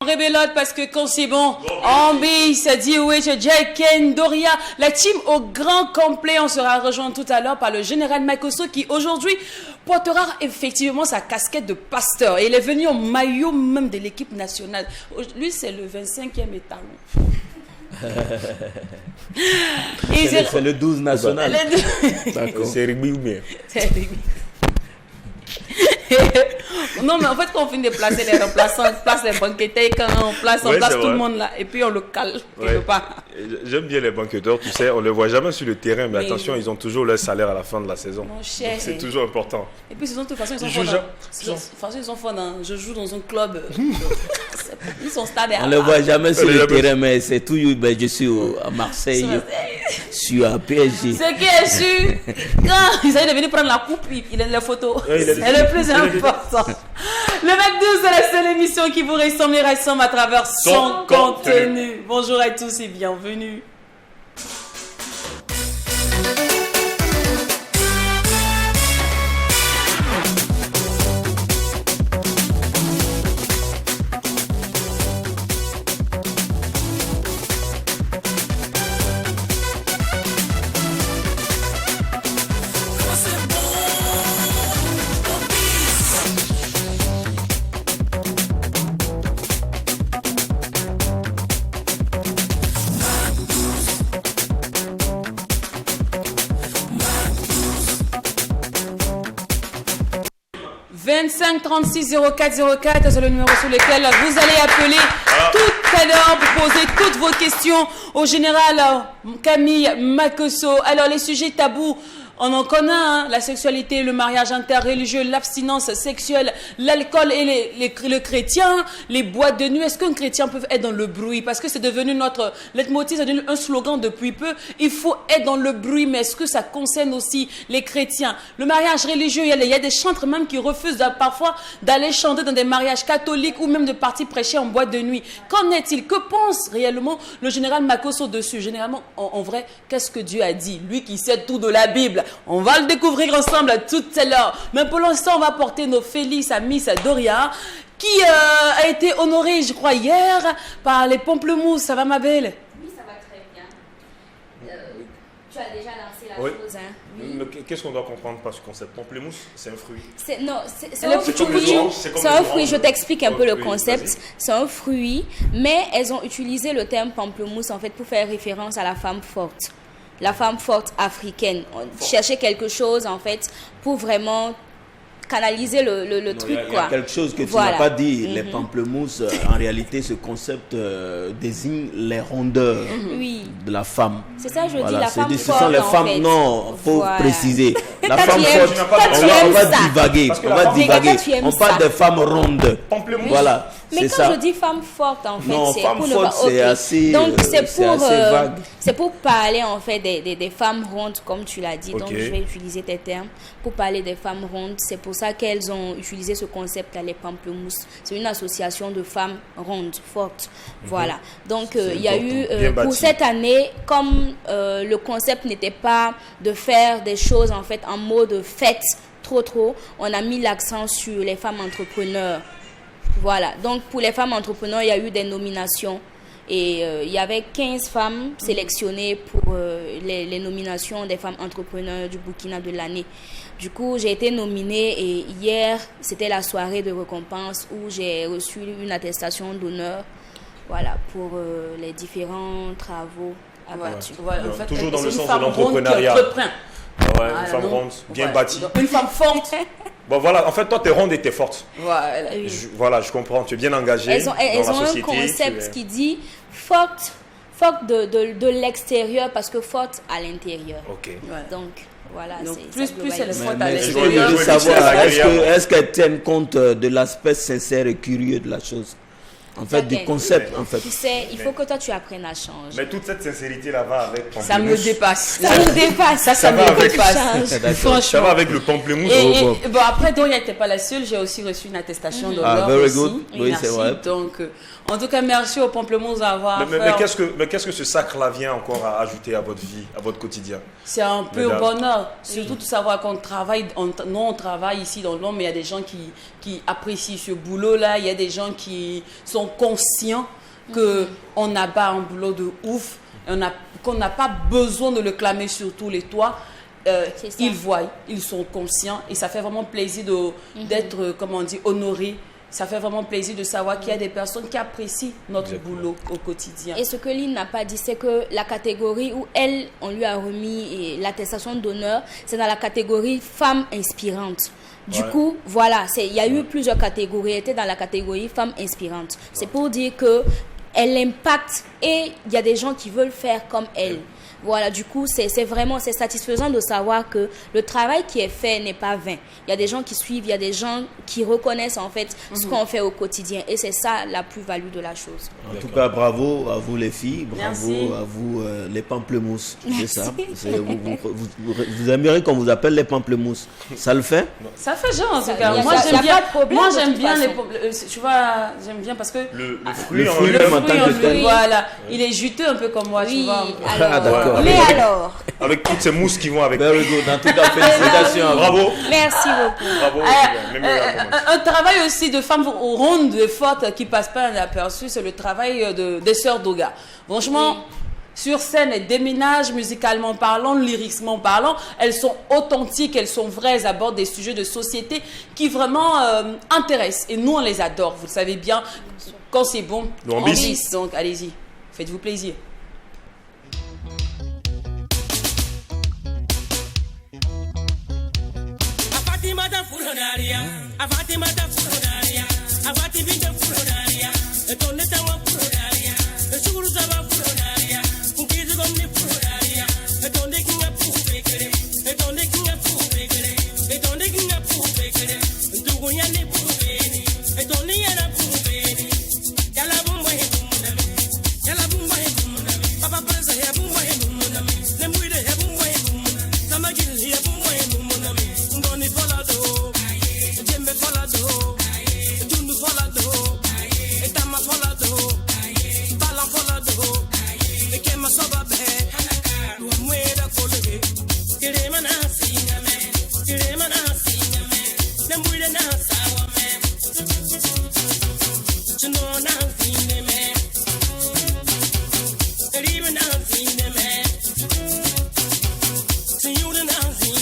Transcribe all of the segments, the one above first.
Rébelote parce que quand c'est bon, Ambi, ça dit oui, Jack, Ken, Doria, la team au grand complet. On sera rejoint tout à l'heure par le général Makosso qui aujourd'hui portera effectivement sa casquette de pasteur. Et il est venu en maillot même de l'équipe nationale. Lui, c'est le 25e étalon. C'est le 12 national. D'accord. C'est rugby ou bien? C'est rugby. Non, mais en fait, quand on finit de placer les remplaçants, on place les banquetés, quand on place tout le monde là, et puis on le cale quelque part. J'aime bien les banqueteurs, tu sais, on ne les voit jamais sur le terrain, mais attention, ils ont toujours leur salaire à la fin de la saison. Mon cher. C'est toujours important. Et puis, de toute façon, ils sont forts dans. Je joue dans un club. Ils sont stades. On ne les voit jamais sur le terrain, mais c'est tout. Je suis à Marseille, je suis à PSG. Ce qui est sûr, quand ils allaient venir prendre la coupe, il a les photos. C'est le plus important. Le 22, c'est la seule émission qui vous ressemble à travers son contenu. Bonjour à tous et bienvenue. « 360404, c'est le numéro sur lequel vous allez appeler tout à l'heure pour poser toutes vos questions au général Camille Makosso. Alors, les sujets tabous, on en connaît, hein, la sexualité, le mariage interreligieux, l'abstinence sexuelle, l'alcool et le chrétien, les boîtes de nuit. Est-ce qu'un chrétien peut être dans le bruit? Parce que c'est devenu notre leitmotiv, c'est devenu un slogan depuis peu. Il faut être dans le bruit, mais est-ce que ça concerne aussi les chrétiens? Le mariage religieux, il y a des chantres même qui refusent parfois d'aller chanter dans des mariages catholiques ou même de partir prêcher en boîte de nuit. Qu'en est-il? Que pense réellement le général Makosso dessus? Généralement, en vrai, qu'est-ce que Dieu a dit? Lui qui sait tout de la Bible. On va le découvrir ensemble tout à l'heure. Mais pour l'instant, on va porter nos Félix à Miss Doria, qui a été honorée, je crois, hier par les pamplemousses. Ça va, ma belle? Oui, ça va très bien. Tu as déjà lancé la chose, hein? Oui. Qu'est-ce qu'on doit comprendre par ce concept? Pamplemousse, c'est un fruit. C'est un fruit. C'est un fruit. Je t'explique un peu le concept. C'est un fruit, mais elles ont utilisé le terme pamplemousse en fait pour faire référence à la femme forte. La femme forte africaine. On cherchait quelque chose, en fait, pour vraiment canaliser le truc, il y a quelque chose que tu n'as pas dit. Les pamplemousses, en réalité, ce concept désigne les rondeurs de la femme. C'est ça, je dis, la femme forte, ce sont les femmes, fait. Non, il faut préciser. La femme forte, on va divaguer. On parle des femmes rondes. Voilà. Mais quand je dis femme forte, en fait, c'est pour ne pas... c'est assez, donc, vague. C'est pour parler, en fait, des femmes rondes, comme tu l'as dit. Okay. Donc, je vais utiliser tes termes pour parler des femmes rondes. C'est pour ça qu'elles ont utilisé ce concept-là, les pamplemousses. C'est une association de femmes rondes, fortes. Voilà. Donc, il y a eu, pour cette année, comme le concept n'était pas de faire des choses, en fait, en mode fête, trop, on a mis l'accent sur les femmes entrepreneurs. Voilà, donc pour les femmes entrepreneurs, il y a eu des nominations et il y avait 15 femmes sélectionnées pour les nominations des femmes entrepreneurs du Burkina de l'année. Du coup, j'ai été nominée et hier, c'était la soirée de récompense où j'ai reçu une attestation d'honneur, voilà, pour les différents travaux abattus. Voilà, en fait, toujours dans le sens de l'entrepreneuriat. Une femme ronde, bien bâtie. Une femme forte. Bon voilà, en fait toi t'es ronde et t'es forte. Voilà. Je comprends, tu es bien engagée. Elles ont la société, un concept qui dit forte de l'extérieur parce que forte à l'intérieur. Ok. Voilà. Donc voilà. Donc plus elle est forte à Je l'extérieur. veux savoir, est-ce qu'elle tient compte de l'aspect sincère et curieux de la chose? En fait, du concept, en fait. Tu sais, il faut que toi, tu apprennes à changer. Mais toute cette sincérité-là va avec pamplemousse. Ça me dépasse. Ça me dépasse. Ça me dépasse. Franchement. Ça va avec le pamplemousse. Et bon, après, Doria n'était pas la seule. J'ai aussi reçu une attestation d'honneur aussi. Oui, c'est vrai. Donc, en tout cas, merci au pamplemousse d'avoir fait. Mais qu'est-ce que ce sacre-là vient encore à ajouter à votre vie, à votre quotidien? C'est un peu bonheur. Surtout de savoir qu'on travaille. On travaille ici dans l'ombre, mais il y a des gens qui apprécient ce boulot-là. Il y a des gens qui sont sont conscients qu'on abat un boulot de ouf, qu'on n'a pas besoin de le clamer sur tous les toits. Ils voient, ils sont conscients et ça fait vraiment plaisir d'être, comment on dit, honoré. Ça fait vraiment plaisir de savoir qu'il y a des personnes qui apprécient notre boulot au quotidien. Et ce que Lynn n'a pas dit, c'est que la catégorie où on lui a remis l'attestation d'honneur, c'est dans la catégorie femme inspirante. Du coup, voilà, il y a eu plusieurs catégories. Elle était dans la catégorie femme inspirante. C'est pour dire qu'elle impacte et il y a des gens qui veulent faire comme elle. Voilà, du coup, c'est satisfaisant de savoir que le travail qui est fait n'est pas vain. Il y a des gens qui suivent, il y a des gens qui reconnaissent en fait ce qu'on fait au quotidien. Et c'est ça la plus-value de la chose. En tout cas, bravo à vous les filles, bravo à vous les pamplemousses. C'est ça. Vous aimeriez qu'on vous appelle les pamplemousses. Ça le fait? Ça fait genre en tout cas. Moi j'aime bien les pamplemousses. Tu vois, j'aime bien parce que le fruit en tant que tel. Voilà, il est juteux un peu comme moi, tu vois. Ah, d'accord. Mais alors, avec toutes ces mousses qui vont avec. Very good. En tout cas, félicitations. Bravo. Merci beaucoup. Bravo. Un travail aussi de femmes rondes et fortes qui passe pas inaperçu, c'est le travail des sœurs Doga. Franchement, sur scène, elles déménagent musicalement parlant, lyriquement parlant. Elles sont authentiques, elles sont vraies, elles abordent des sujets de société qui vraiment intéressent. Et nous, on les adore. Vous le savez bien, quand c'est bon, on bis. Donc, allez-y, faites-vous plaisir. Mata furodaria, avati mata furodaria, avati vinta furodaria, e tonne tawa furodaria, e suguru zaba furodaria, unkizu gomni furodaria, e tonne kinga pubekere, e tonne kinga pubekere, e tonne kinga pubekere, ndugu yani pubeni, e tonne yana pubeni, yala bumba he bumunami, yala bumba he bumunami, papa presa he bumba he bumunami, nembuide he bumba he bumunami, samagil he bumba he bumunami, ngoni fola Jembe folado, Tundu folado, Etama folado, Balan folado, Ekema sobabe, Luamweda kolege, Kirema na singame, Nembuide na sawame, Chuno na singame, Eribe na singame, Siyude na singame.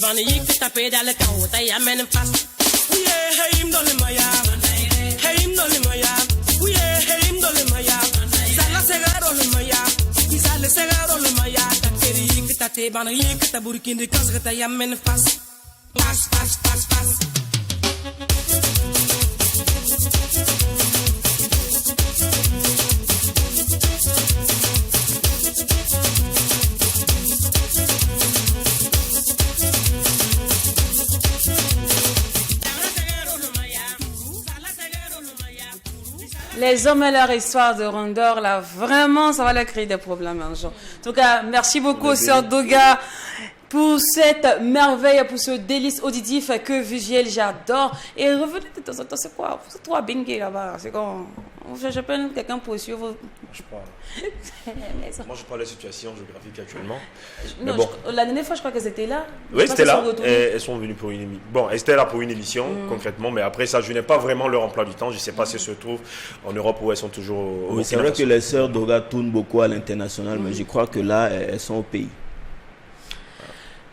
Bani yikta pedale kauta ya men fast. Uye heim dole maya, heim dole maya. Uye heim dole maya. Sala segaro le maya, isale segaro le maya. Takeri yikta te bani yikta burkindi kasgata ya men fast. Fast, fast, fast, fast. Les hommes et leur histoire de rondeur, là, vraiment, ça va leur créer des problèmes un jour. En tout cas, merci beaucoup, Sœur Doga, pour cette merveille, pour ce délice auditif que visuel, j'adore. Et revenez de temps en temps, c'est quoi? C'est toi, bingué là-bas. C'est quand je prends quelqu'un pour suivre. Moi, je parle de la situation géographique actuellement. Non, bon. La dernière fois, je crois qu'elles étaient là. Oui, c'était là. Elles sont venues pour une émission. Bon, elles étaient là pour une émission, concrètement. Mais après ça, je n'ai pas vraiment leur emploi du temps. Je ne sais pas si elles se trouvent en Europe ou elles sont toujours au Oui, c'est vrai que les sœurs Doga tournent beaucoup à l'international, mais je crois que là, elles sont au pays.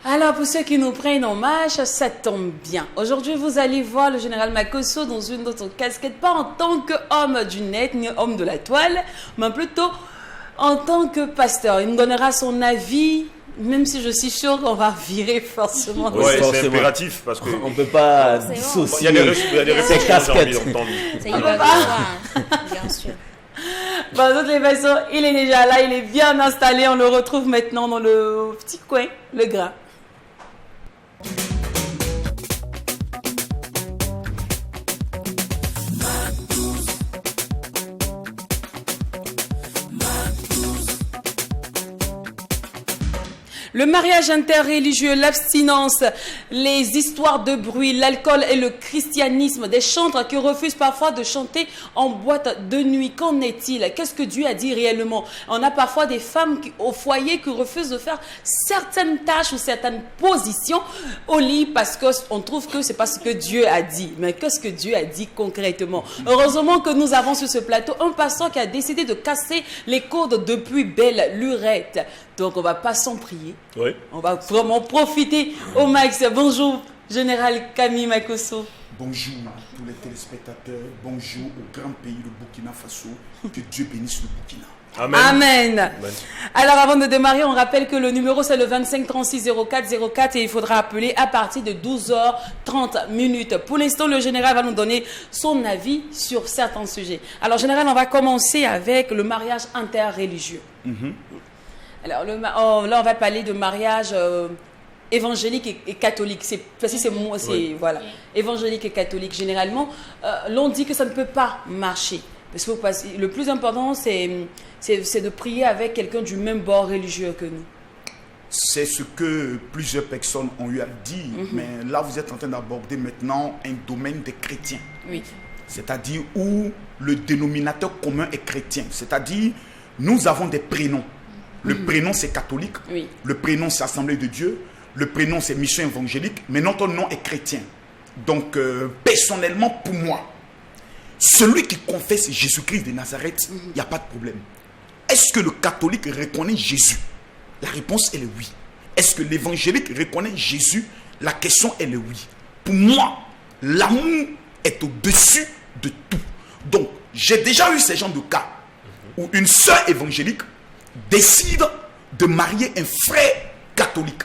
Alors, pour ceux qui nous prennent en marche, ça tombe bien. Aujourd'hui, vous allez voir le général Makosso dans une autre casquette, pas en tant qu'homme du net, ni homme de la toile, mais plutôt en tant que pasteur. Il nous donnera son avis, même si je suis sûre qu'on va virer forcément. Oui, c'est impératif, parce qu'on ne peut pas dissocier. Il y a des réflexions que j'ai envie d'entendre. C'est bien sûr. Bon, de toutes les façons, il est déjà là, il est bien installé. On le retrouve maintenant dans le petit coin, le Gras. Le mariage interreligieux, l'abstinence, les histoires de bruit, l'alcool et le christianisme, des chantres qui refusent parfois de chanter en boîte de nuit. Qu'en est-il? Qu'est-ce que Dieu a dit réellement? On a parfois des femmes au foyer qui refusent de faire certaines tâches ou certaines positions au lit parce qu'on trouve que c'est pas ce que Dieu a dit. Mais qu'est-ce que Dieu a dit concrètement? Heureusement que nous avons sur ce plateau un pasteur qui a décidé de casser les codes depuis belle lurette. Donc, on ne va pas s'en prier. Oui. On va vraiment profiter au max. Bonjour, Général Camille Makosso. Bonjour à tous les téléspectateurs. Bonjour au grand pays, le Burkina Faso. Que Dieu bénisse le Burkina. Amen. Amen. Amen. Alors, avant de démarrer, on rappelle que le numéro, c'est le 25 36 04 04 et il faudra appeler à partir de 12h30. Pour l'instant, le général va nous donner son avis sur certains sujets. Alors, général, on va commencer avec le mariage interreligieux. Alors, là, on va parler de mariage évangélique et catholique. Voilà, évangélique et catholique. Généralement, l'on dit que ça ne peut pas marcher. Parce que le plus important, c'est de prier avec quelqu'un du même bord religieux que nous. C'est ce que plusieurs personnes ont eu à dire. Mais là, vous êtes en train d'aborder maintenant un domaine des chrétiens. Oui. C'est-à-dire où le dénominateur commun est chrétien. C'est-à-dire, nous avons des prénoms. Le prénom, c'est catholique. Oui. Le prénom, c'est Assemblée de Dieu. Le prénom, c'est Mission évangélique. Mais notre nom est chrétien. Donc, personnellement, pour moi, celui qui confesse Jésus-Christ de Nazareth, il n'y a pas de problème. Est-ce que le catholique reconnaît Jésus? La réponse, elle est oui. Est-ce que l'évangélique reconnaît Jésus? La question, elle est oui. Pour moi, l'amour est au-dessus de tout. Donc, j'ai déjà eu ces genres de cas où une sœur évangélique décide de marier un frère catholique.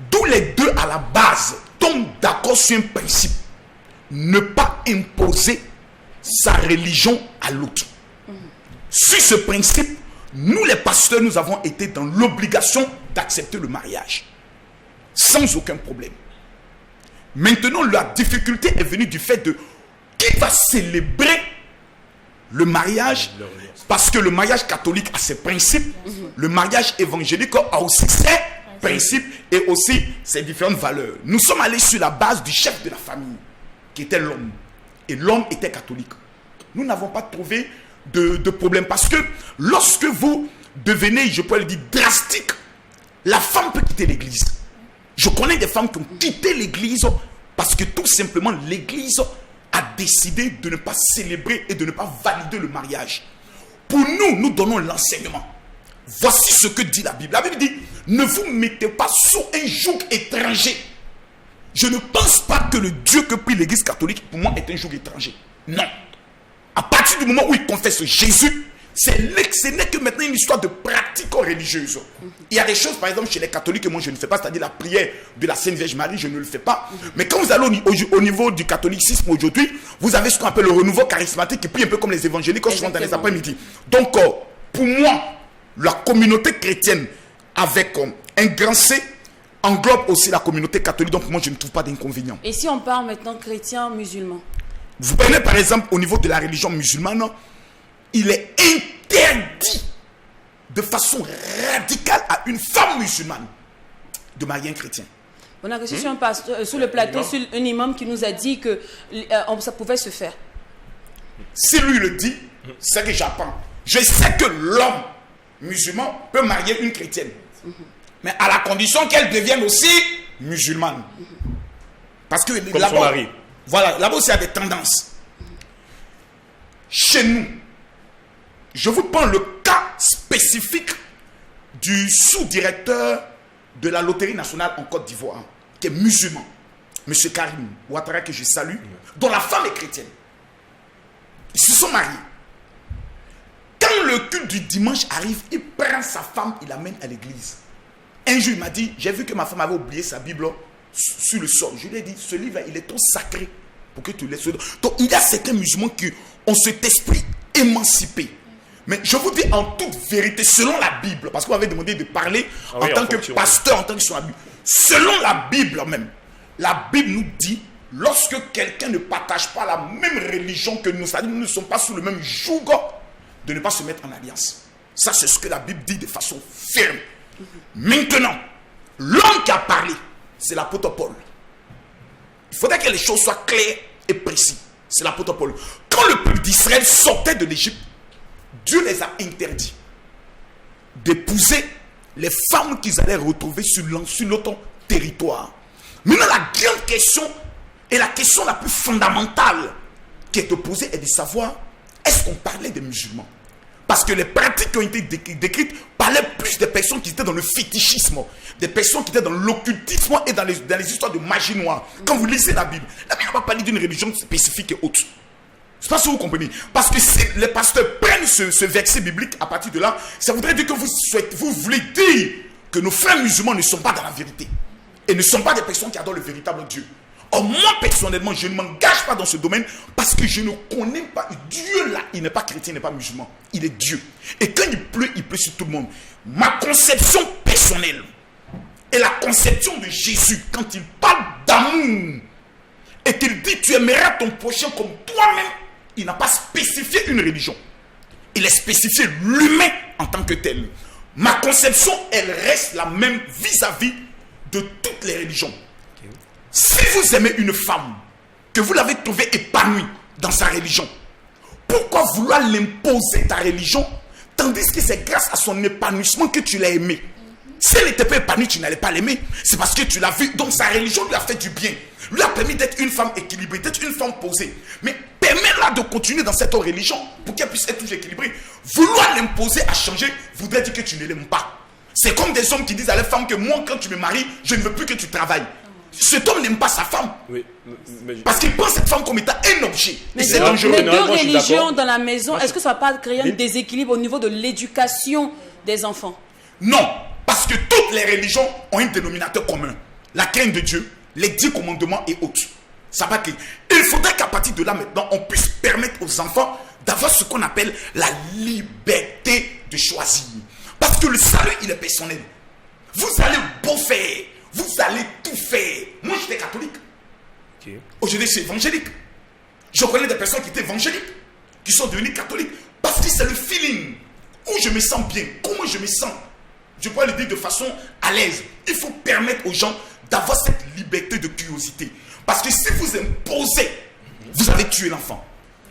D'où les deux à la base tombent d'accord sur un principe. Ne pas imposer sa religion à l'autre. Sur ce principe, nous les pasteurs, nous avons été dans l'obligation d'accepter le mariage. Sans aucun problème. Maintenant, la difficulté est venue du fait de qui va célébrer le mariage, parce que le mariage catholique a ses principes, le mariage évangélique a aussi ses principes et aussi ses différentes valeurs. Nous sommes allés sur la base du chef de la famille, qui était l'homme. Et l'homme était catholique. Nous n'avons pas trouvé de problème, parce que lorsque vous devenez, je pourrais le dire, drastique, la femme peut quitter l'église. Je connais des femmes qui ont quitté l'église parce que tout simplement l'église a décidé de ne pas célébrer et de ne pas valider le mariage. Pour nous, nous donnons l'enseignement. Voici ce que dit la Bible. La Bible dit, ne vous mettez pas sous un joug étranger. Je ne pense pas que le Dieu que prie l'église catholique, pour moi, est un joug étranger. Non. À partir du moment où il confesse Jésus, ce n'est que maintenant une histoire de pratique religieuse. Il y a des choses, par exemple, chez les catholiques que moi je ne fais pas, c'est-à-dire la prière de la Sainte Vierge Marie, je ne le fais pas. Mais quand vous allez au niveau du catholicisme aujourd'hui, vous avez ce qu'on appelle le renouveau charismatique qui prie un peu comme les évangéliques souvent dans les après-midi. Donc, pour moi, la communauté chrétienne avec un grand C englobe aussi la communauté catholique. Donc, moi, je ne trouve pas d'inconvénient. Et si on parle maintenant chrétien, musulman? Vous prenez par exemple au niveau de la religion musulmane, il est interdit de façon radicale à une femme musulmane de marier un chrétien. On a reçu sur le plateau un imam qui nous a dit que ça pouvait se faire. Si lui le dit, c'est que j'apprends. Je sais que l'homme musulman peut marier une chrétienne. Mais à la condition qu'elle devienne aussi musulmane. Parce que comme son mari. Voilà, là-bas aussi il y a des tendances. Chez nous, je vous prends le cas spécifique du sous-directeur de la loterie nationale en Côte d'Ivoire, qui est musulman, M. Karim Ouattara, que je salue, dont la femme est chrétienne. Ils se sont mariés. Quand le culte du dimanche arrive, il prend sa femme, il l'amène à l'église. Un jour, il m'a dit, j'ai vu que ma femme avait oublié sa Bible sur le sol. Je lui ai dit, ce livre, il est trop sacré pour que tu laisses. Donc, il y a certains musulmans qui ont cet esprit émancipé. Mais je vous dis en toute vérité, selon la Bible, parce que vous m'avez demandé de parler en tant que pasteur, en tant que sur la Bible. Selon la Bible même, la Bible nous dit, lorsque quelqu'un ne partage pas la même religion que nous, c'est-à-dire nous ne sommes pas sous le même joug, de ne pas se mettre en alliance. Ça, c'est ce que la Bible dit de façon ferme. Maintenant, l'homme qui a parlé, c'est l'apôtre Paul. Il faudrait que les choses soient claires et précises. C'est l'apôtre Paul. Quand le peuple d'Israël sortait de l'Égypte, Dieu les a interdits d'épouser les femmes qu'ils allaient retrouver sur l'autre territoire. Maintenant, la grande question et la question la plus fondamentale qui est posée est de savoir, est-ce qu'on parlait des musulmans? Parce que les pratiques qui ont été décrites parlaient plus des personnes qui étaient dans le fétichisme, des personnes qui étaient dans l'occultisme et dans les histoires de magie noire. Quand vous lisez la Bible n'a pas parlé d'une religion spécifique et autre. Je ne sais pas si vous comprenez. Parce que si les pasteurs prennent ce verset biblique à partir de là, ça voudrait dire que vous voulez dire que nos frères musulmans ne sont pas dans la vérité. Et ne sont pas des personnes qui adorent le véritable Dieu. Or, moi, personnellement, je ne m'engage pas dans ce domaine parce que je ne connais pas Dieu là. Il n'est pas chrétien, il n'est pas musulman. Il est Dieu. Et quand il pleut sur tout le monde. Ma conception personnelle et la conception de Jésus, quand il parle d'amour et qu'il dit tu aimeras ton prochain comme toi-même, il n'a pas spécifié une religion. Il a spécifié l'humain en tant que tel. Ma conception, elle reste la même vis-à-vis de toutes les religions. Si vous aimez une femme, que vous l'avez trouvée épanouie dans sa religion, pourquoi vouloir l'imposer ta religion, tandis que c'est grâce à son épanouissement que tu l'as aimée? Si elle n'était pas épanouie, tu n'allais pas l'aimer. C'est parce que tu l'as vu, donc sa religion lui a fait du bien. Lui a permis d'être une femme équilibrée, d'être une femme posée. Mais permets-la de continuer dans cette religion pour qu'elle puisse être toujours équilibrée. Vouloir l'imposer à changer voudrait dire que tu ne l'aimes pas. C'est comme des hommes qui disent à leurs femmes que moi, quand tu me maries, je ne veux plus que tu travailles. Cet homme n'aime pas sa femme. Oui, parce qu'il prend cette femme comme étant un objet. Mais c'est dangereux. Mais deux religions dans la maison, est-ce que ça ne va pas créer un déséquilibre au niveau de l'éducation des enfants? Non, parce que toutes les religions ont un dénominateur commun. La crainte de Dieu, les 10 commandements et autres. Ça va créer. Il faudrait qu'à partir de là maintenant, on puisse permettre aux enfants d'avoir ce qu'on appelle la liberté de choisir. Parce que le salut, il est personnel. Vous allez beau faire. Vous allez tout faire. Moi, j'étais catholique. Okay. Aujourd'hui, je suis évangélique. Je connais des personnes qui étaient évangéliques, qui sont devenues catholiques. Parce que c'est le feeling. Où je me sens bien. Comment je me sens. Je peux le dire de façon à l'aise. Il faut permettre aux gens d'avoir cette liberté de curiosité. Parce que si vous imposez, vous avez tué l'enfant.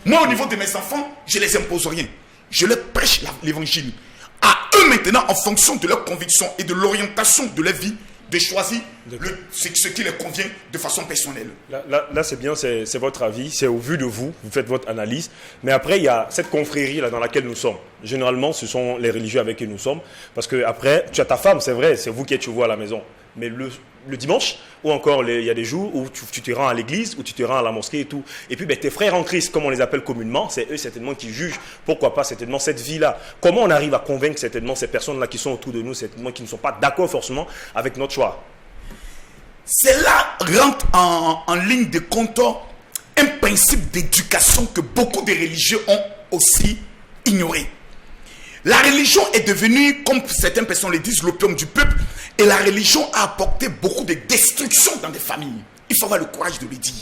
Moi, au niveau de mes enfants, je ne les impose rien. Je leur prêche l'évangile. À eux maintenant, en fonction de leurs convictions et de l'orientation de leur vie, de choisir ce qui leur convient de façon personnelle. Là c'est bien, c'est votre avis, c'est au vu de vous, vous faites votre analyse. Mais après, il y a cette confrérie là dans laquelle nous sommes. Généralement, ce sont les religieux avec qui nous sommes. Parce que après, tu as ta femme, c'est vrai, c'est vous qui êtes chez vous à la maison. Mais le dimanche, ou encore il y a des jours où tu te rends à l'église, où tu te rends à la mosquée et tout. Et puis tes frères en Christ, comme on les appelle communément, c'est eux certainement qui jugent, pourquoi pas certainement cette vie-là. Comment on arrive à convaincre certainement ces personnes-là qui sont autour de nous, certainement qui ne sont pas d'accord forcément avec notre choix? C'est là rentre en ligne de compte un principe d'éducation que beaucoup de religieux ont aussi ignoré. La religion est devenue, comme certaines personnes le disent, l'opium du peuple. Et la religion a apporté beaucoup de destruction dans des familles. Il faut avoir le courage de le dire.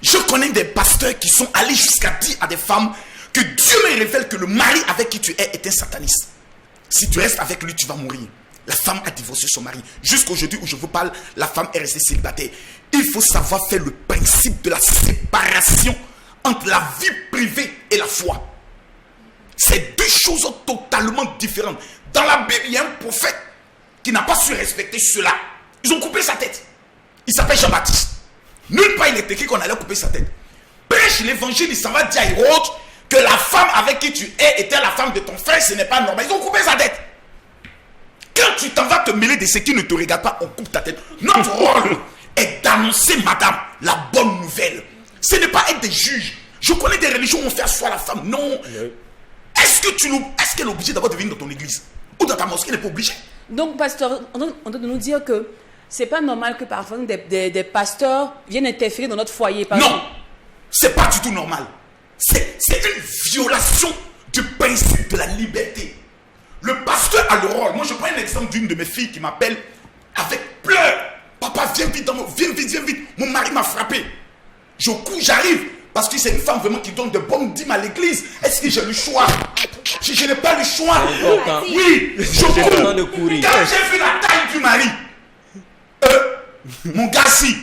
Je connais des pasteurs qui sont allés jusqu'à dire à des femmes que Dieu me révèle que le mari avec qui tu es un sataniste. Si tu restes avec lui, tu vas mourir. La femme a divorcé son mari. Jusqu'aujourd'hui où je vous parle, la femme est restée célibataire. Il faut savoir faire le principe de la séparation entre la vie privée et la foi. C'est deux choses totalement différentes. Dans la Bible, il y a un prophète qui n'a pas su respecter cela. Ils ont coupé sa tête. Il s'appelle Jean-Baptiste. Nulle part il est écrit qu'on allait couper sa tête. Prêche l'évangile, il s'en va dire à Hérode que la femme avec qui tu es était la femme de ton frère, ce n'est pas normal. Ils ont coupé sa tête. Quand tu t'en vas te mêler de ce qui ne te regarde pas, on coupe ta tête. Notre rôle est d'annoncer, madame, la bonne nouvelle. Ce n'est pas être des juges. Je connais des religions où on fait asseoir la femme. Non. Est-ce qu'elle est obligée d'abord de venir dans ton église ou dans ta mosquée? Elle n'est pas obligée. Donc, pasteur, on doit nous dire que c'est pas normal que parfois des pasteurs viennent interférer dans notre foyer. Non, c'est pas du tout normal. C'est une violation du principe de la liberté. Le pasteur a le rôle. Moi, je prends un exemple d'une de mes filles qui m'appelle avec pleurs. Papa, viens vite, viens vite. Mon mari m'a frappé. Je cours, j'arrive. Parce que c'est une femme vraiment qui donne de bonnes dîmes à l'église. Est-ce que j'ai le choix? Je n'ai pas le choix. Oui, je cours. Quand j'ai vu la taille du mari, mon gars, si.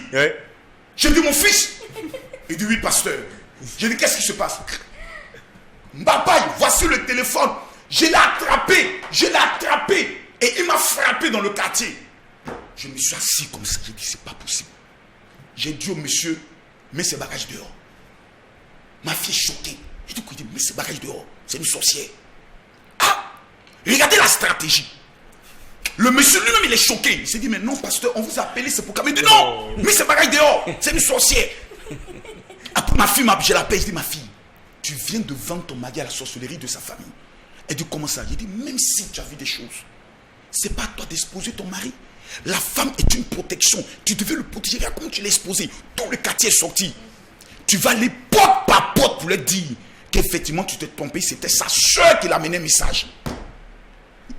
J'ai dit, mon fils. Il dit, oui, pasteur. J'ai dit, qu'est-ce qui se passe? Papa, voici le téléphone. Je l'ai attrapé. Et il m'a frappé dans le quartier. Je me suis assis comme ça. J'ai dit, c'est pas possible. J'ai dit au monsieur, mets ses bagages dehors. Ma fille est choquée. J'ai dit, mets ses bagages dehors. C'est une sorcière. Ah, regardez la stratégie. Le monsieur lui-même, il est choqué. Il s'est dit, mais non, pasteur, on vous a appelé, c'est pour calmer. Il dit, non, mets ses bagages dehors. C'est une sorcière. Après, ma fille je l'appelle, je dis, ma fille, tu viens de vendre ton mari à la sorcellerie de sa famille. Elle dit, comment ça? J'ai dit, même si tu as vu des choses, c'est pas à toi d'exposer ton mari. La femme est une protection. Tu devais le protéger. Regarde comment tu l'as exposé. Tout le quartier est sorti. Tu vas aller porte par porte pour lui dire qu'effectivement tu t'es trompé. C'était sa soeur qui l'a amené un message.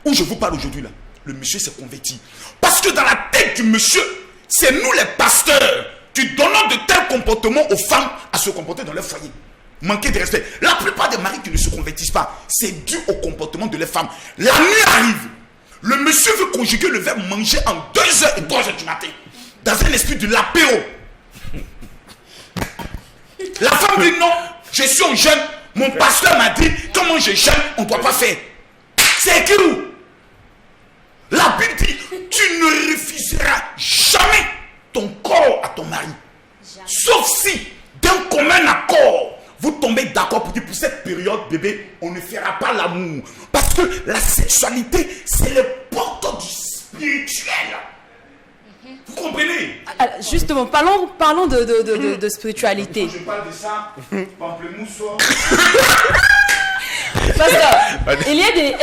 Où je vous parle aujourd'hui là, le monsieur s'est converti. Parce que dans la tête du monsieur, c'est nous les pasteurs qui donnons de tels comportements aux femmes à se comporter dans leur foyer. Manquer de respect. La plupart des maris qui ne se convertissent pas, c'est dû au comportement de les femmes. La nuit arrive. Le monsieur veut conjuguer le verbe manger en 2h et 3h du matin. Dans un esprit de l'apéro. La femme dit non, je suis en jeûne. Mon pasteur m'a dit, comment je jeûne, on ne doit pas faire. C'est écrit où? La Bible dit, tu ne refuseras jamais ton corps à ton mari. Jamais. Sauf si, d'un commun accord, vous tombez d'accord pour dire, pour cette période, bébé, on ne fera pas l'amour. Parce que la sexualité, c'est le porteur du spirituel. Vous comprenez? Alors, justement, parlons de spiritualité. Quand je parle de ça, pamplemousse. Pasteur, il y a des...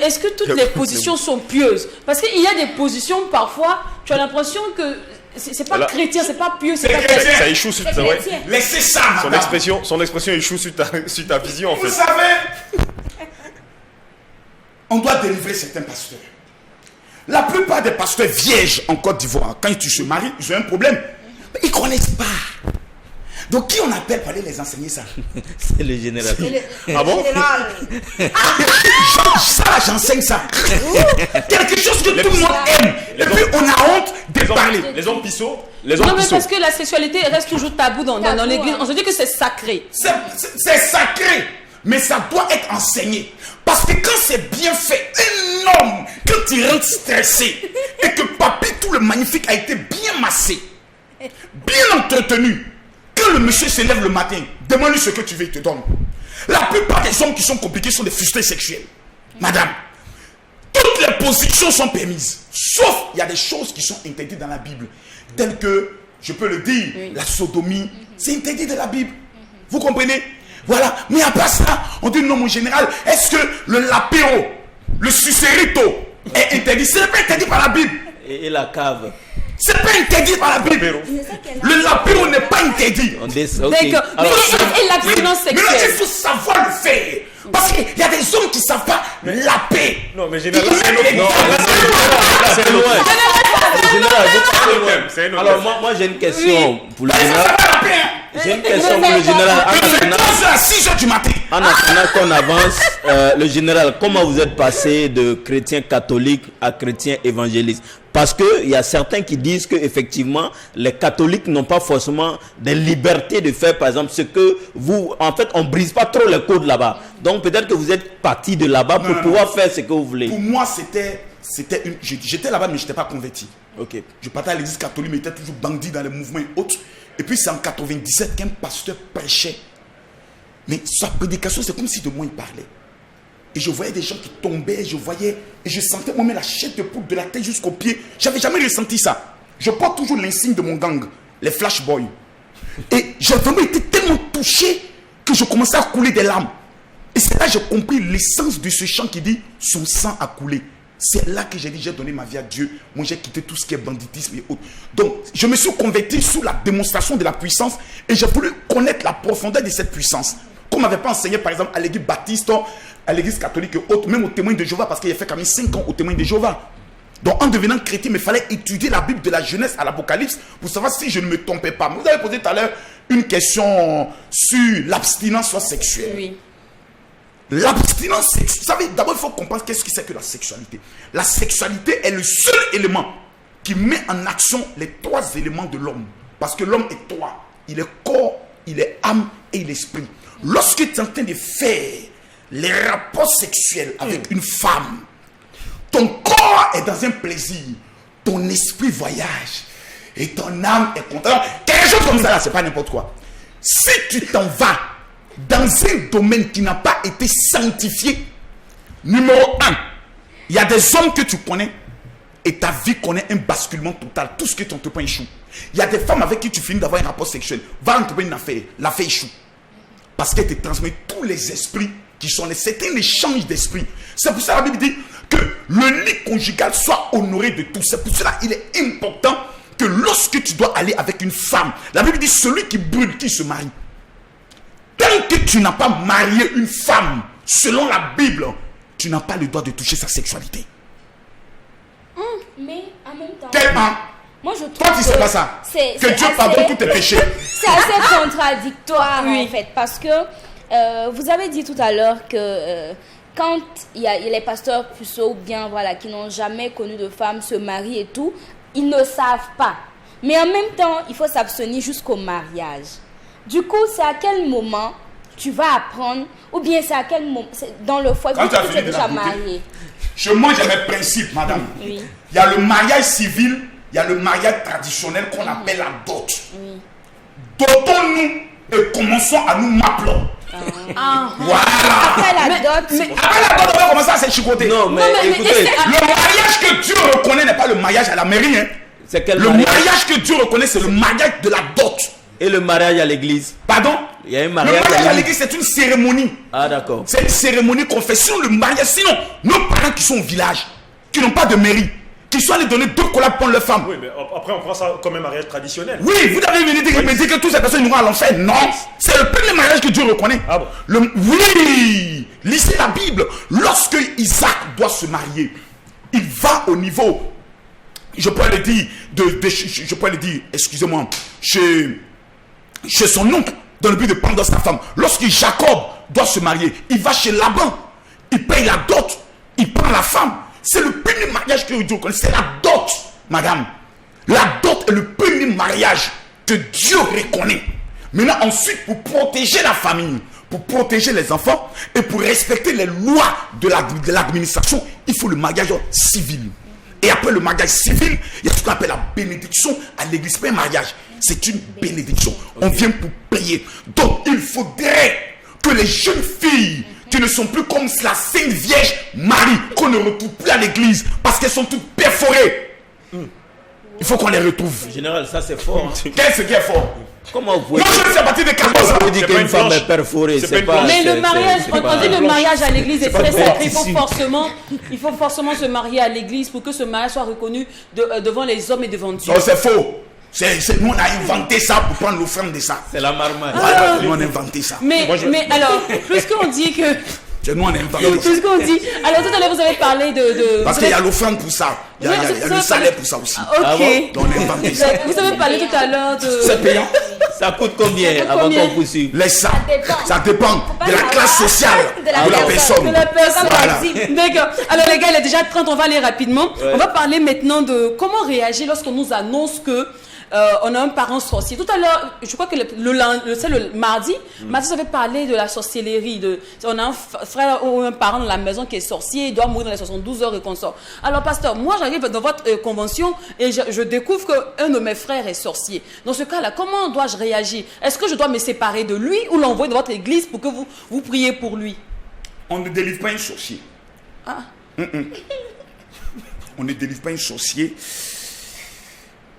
Est-ce que toutes les positions sont pieuses? Parce qu'il y a des positions, parfois, tu as l'impression que c'est pas chrétien, c'est pas pieux, c'est pas chrétien. Ça échoue sur ta... Laissez ça, madame. Son expression échoue sur ta vision, en fait. Vous savez, on doit délivrer certains pasteurs. La plupart des pasteurs vierges en Côte d'Ivoire, quand ils se marient, ils ont un problème. Ils ne connaissent pas. Donc qui on appelle pour aller les enseigner ça? C'est le général. Ah bon? Ça, j'enseigne ça. Quelque chose que tout le monde aime. Et puis on a honte de parler. Les hommes pisseaux. Non, mais parce que la sexualité reste toujours tabou dans l'église. On se dit que c'est sacré. C'est sacré. Mais ça doit être enseigné. Parce que quand c'est bien fait, un homme, quand il rentre stressé, et que papy, tout le magnifique a été bien massé, bien entretenu, quand le monsieur se lève le matin, demande-lui ce que tu veux, il te donne. La plupart des hommes qui sont compliqués sont des frustrés sexuels. Madame, toutes les positions sont permises. Sauf, il y a des choses qui sont interdites dans la Bible. Telles que, je peux le dire, la sodomie, c'est interdit dans la Bible. Vous comprenez? Voilà, mais à part ça, on dit non, mon général, est-ce que le lapéro, le sucerito est interdit? Ce n'est pas interdit par la Bible. Et la cave? C'est pas interdit par la Bible. Le lapéro n'est pas interdit. D'accord. Et l'abstinence sexuelle? Mais là, il faut savoir le faire. Parce qu'il y a des hommes qui ne savent pas laper. Non, mais général, c'est loin. Alors, moi j'ai une question pour le général. J'ai une question pour le général. De 3h à 6h du matin. En attendant qu'on avance, le général, comment vous êtes passé de chrétien catholique à chrétien évangéliste? Parce qu'il y a certains qui disent qu'effectivement, les catholiques n'ont pas forcément des libertés de faire, par exemple, ce que vous... En fait, on ne brise pas trop les codes là-bas. Donc, peut-être que vous êtes parti de là-bas pour pouvoir faire ce que vous voulez. Pour moi, j'étais là-bas, mais je n'étais pas converti. Ok. Je partais à l'église catholique, mais j'étais toujours bandit dans les mouvements et autres. Et puis, c'est en 97 qu'un pasteur prêchait. Mais sa prédication, c'est comme si de moi il parlait. Et je voyais des gens qui tombaient, et je sentais moi-même la chair de poule de la tête jusqu'aux pieds. J'avais jamais ressenti ça. Je porte toujours l'insigne de mon gang, les Flash Boys. Et j'ai vraiment été tellement touché que je commençais à couler des larmes. Et c'est là que j'ai compris l'essence de ce chant qui dit « Son sang a coulé ». C'est là que j'ai dit, j'ai donné ma vie à Dieu. Moi, j'ai quitté tout ce qui est banditisme et autres. Donc, je me suis converti sous la démonstration de la puissance et j'ai voulu connaître la profondeur de cette puissance. Qu'on ne m'avait pas enseigné, par exemple, à l'église baptiste, à l'église catholique et autres, même aux témoins de Jéhovah, parce qu'il a fait quand même 5 ans aux témoins de Jéhovah. Donc, en devenant chrétien, il me fallait étudier la Bible de la Genèse à l'Apocalypse pour savoir si je ne me trompais pas. Vous avez posé tout à l'heure une question sur l'abstinence sexuelle. Oui. L'abstinence sexuelle, vous savez, d'abord il faut comprendre qu'est-ce que c'est que la sexualité. La sexualité est le seul élément qui met en action les 3 éléments de l'homme. Parce que l'homme est 3. Il est corps, il est âme et il est esprit. Lorsque tu es en train de faire les rapports sexuels avec une femme, ton corps est dans un plaisir, ton esprit voyage et ton âme est contente. Quelque chose comme ça là, c'est pas n'importe quoi. Si tu t'en vas dans un domaine qui n'a pas été sanctifié, numéro 1, il y a des hommes que tu connais et ta vie connaît un basculement total. Tout ce que tu entreprends échoue. Il y a des femmes avec qui tu finis d'avoir un rapport sexuel. Va entreprendre une affaire, l'affaire échoue. Parce qu'elle te transmet tous les esprits qui sont les... C'est un échange d'esprits. C'est pour ça que la Bible dit que le lit conjugal soit honoré de tout. C'est pour cela qu'il est important que lorsque tu dois aller avec une femme, la Bible dit celui qui brûle, qui se marie. Tant que tu n'as pas marié une femme, selon la Bible, tu n'as pas le droit de toucher sa sexualité. Mais en même temps... Tellement. Moi, je trouve toi, tu sais pas ça. Que Dieu pardonne tous tes péchés. C'est assez contradictoire, oui. en fait. Parce que vous avez dit tout à l'heure que quand il y a les pasteurs puceaux, bien, voilà, qui n'ont jamais connu de femme, se marient et tout, ils ne savent pas. Mais en même temps, il faut s'abstenir jusqu'au mariage. Du coup, c'est à quel moment tu vas apprendre, ou bien c'est à quel moment, dans le foyer, quand tu es déjà marié. Moi, j'ai mes principes, madame. Oui. Il y a le mariage civil, il y a le mariage traditionnel qu'on appelle la dot. Oui. Dotons-nous et commençons à nous m'appeler. Voilà. Après la dot, après la dot, on va commencer à s'échicoter. Non, mais écoutez, le mariage que Dieu reconnaît n'est pas le mariage à la mairie. Hein. C'est quel le mariage? mariage que Dieu reconnaît, c'est le mariage de la dot. Et le mariage à l'église? Pardon? Il y a un Le mariage mariage à l'église, c'est une cérémonie. Ah, d'accord. C'est une cérémonie qu'on fait sur le mariage. Sinon, nos parents qui sont au village, qui n'ont pas de mairie, qui sont allés donner 2 collabs pour leur femme. Oui, mais après, on prend ça comme un mariage traditionnel. Oui, vous avez venu dire que toutes ces personnes iront à l'enfer. Non, c'est le premier mariage que Dieu reconnaît. Ah bon? Oui, lisez la Bible. Lorsque Isaac doit se marier, il va au niveau, je pourrais le dire, excusez-moi, chez son oncle, dans le but de prendre sa femme. Lorsque Jacob doit se marier, il va chez Laban, il paye la dot, il prend la femme. C'est le premier mariage que Dieu reconnaît, c'est la dot, madame. La dot est le premier mariage que Dieu reconnaît. Maintenant, ensuite, pour protéger la famille, pour protéger les enfants et pour respecter les lois de l'administration, il faut le mariage civil. Et après le mariage civil, il y a ce qu'on appelle la bénédiction à l'église. C'est pas un mariage, c'est une bénédiction. On vient pour payer. Donc, il faudrait que les jeunes filles qui ne sont plus comme la Sainte Vierge Marie, qu'on ne retrouve plus à l'église parce qu'elles sont toutes perforées. Il faut qu'on les retrouve. Général, ça c'est fort. Hein. Qu'est-ce qui est fort? Comment vous pouvez... Moi, je fais partie des 14 ans. Vous dites qu'une femme est perforée, c'est pas... Mais le mariage, on dit le mariage à l'église est très sacré. Il faut forcément se marier à l'église pour que ce mariage soit reconnu devant les hommes et devant Dieu. Non, c'est faux. Nous, on a inventé ça pour prendre l'offrande de ça. C'est la marmaille. Nous, on a inventé ça. Mais alors, puisqu'on dit que... C'est nous, on a inventé ça. Puisqu'on dit... Alors, tout à l'heure, vous avez parlé de... Parce qu'il y a l'offrande pour ça. Il y a le salaire pour ça aussi. Ok. Donc, on a inventé ça. Vous avez parlé tout à l'heure de... C'est payant. Ça coûte combien avant qu'on poursuive? Laisse ça. Ça dépend de la savoir classe sociale de la de la personne. De la personne. Voilà. D'accord. Alors les gars, il est déjà 30, on va aller rapidement. On va parler maintenant de comment réagir lorsqu'on nous annonce que on a un parent sorcier. Tout à l'heure, je crois que le mardi, Mathis avait parlé de la sorcellerie. On a un frère ou un parent dans la maison qui est sorcier, il doit mourir dans les 72 heures et qu'on sort. Alors, pasteur, moi j'arrive dans votre convention et je découvre qu'un de mes frères est sorcier. Dans ce cas-là, comment dois-je réagir? Est-ce que je dois me séparer de lui ou l'envoyer dans votre église pour que vous priez pour lui? On ne délivre pas un sorcier. Ah. On ne délivre pas un sorcier.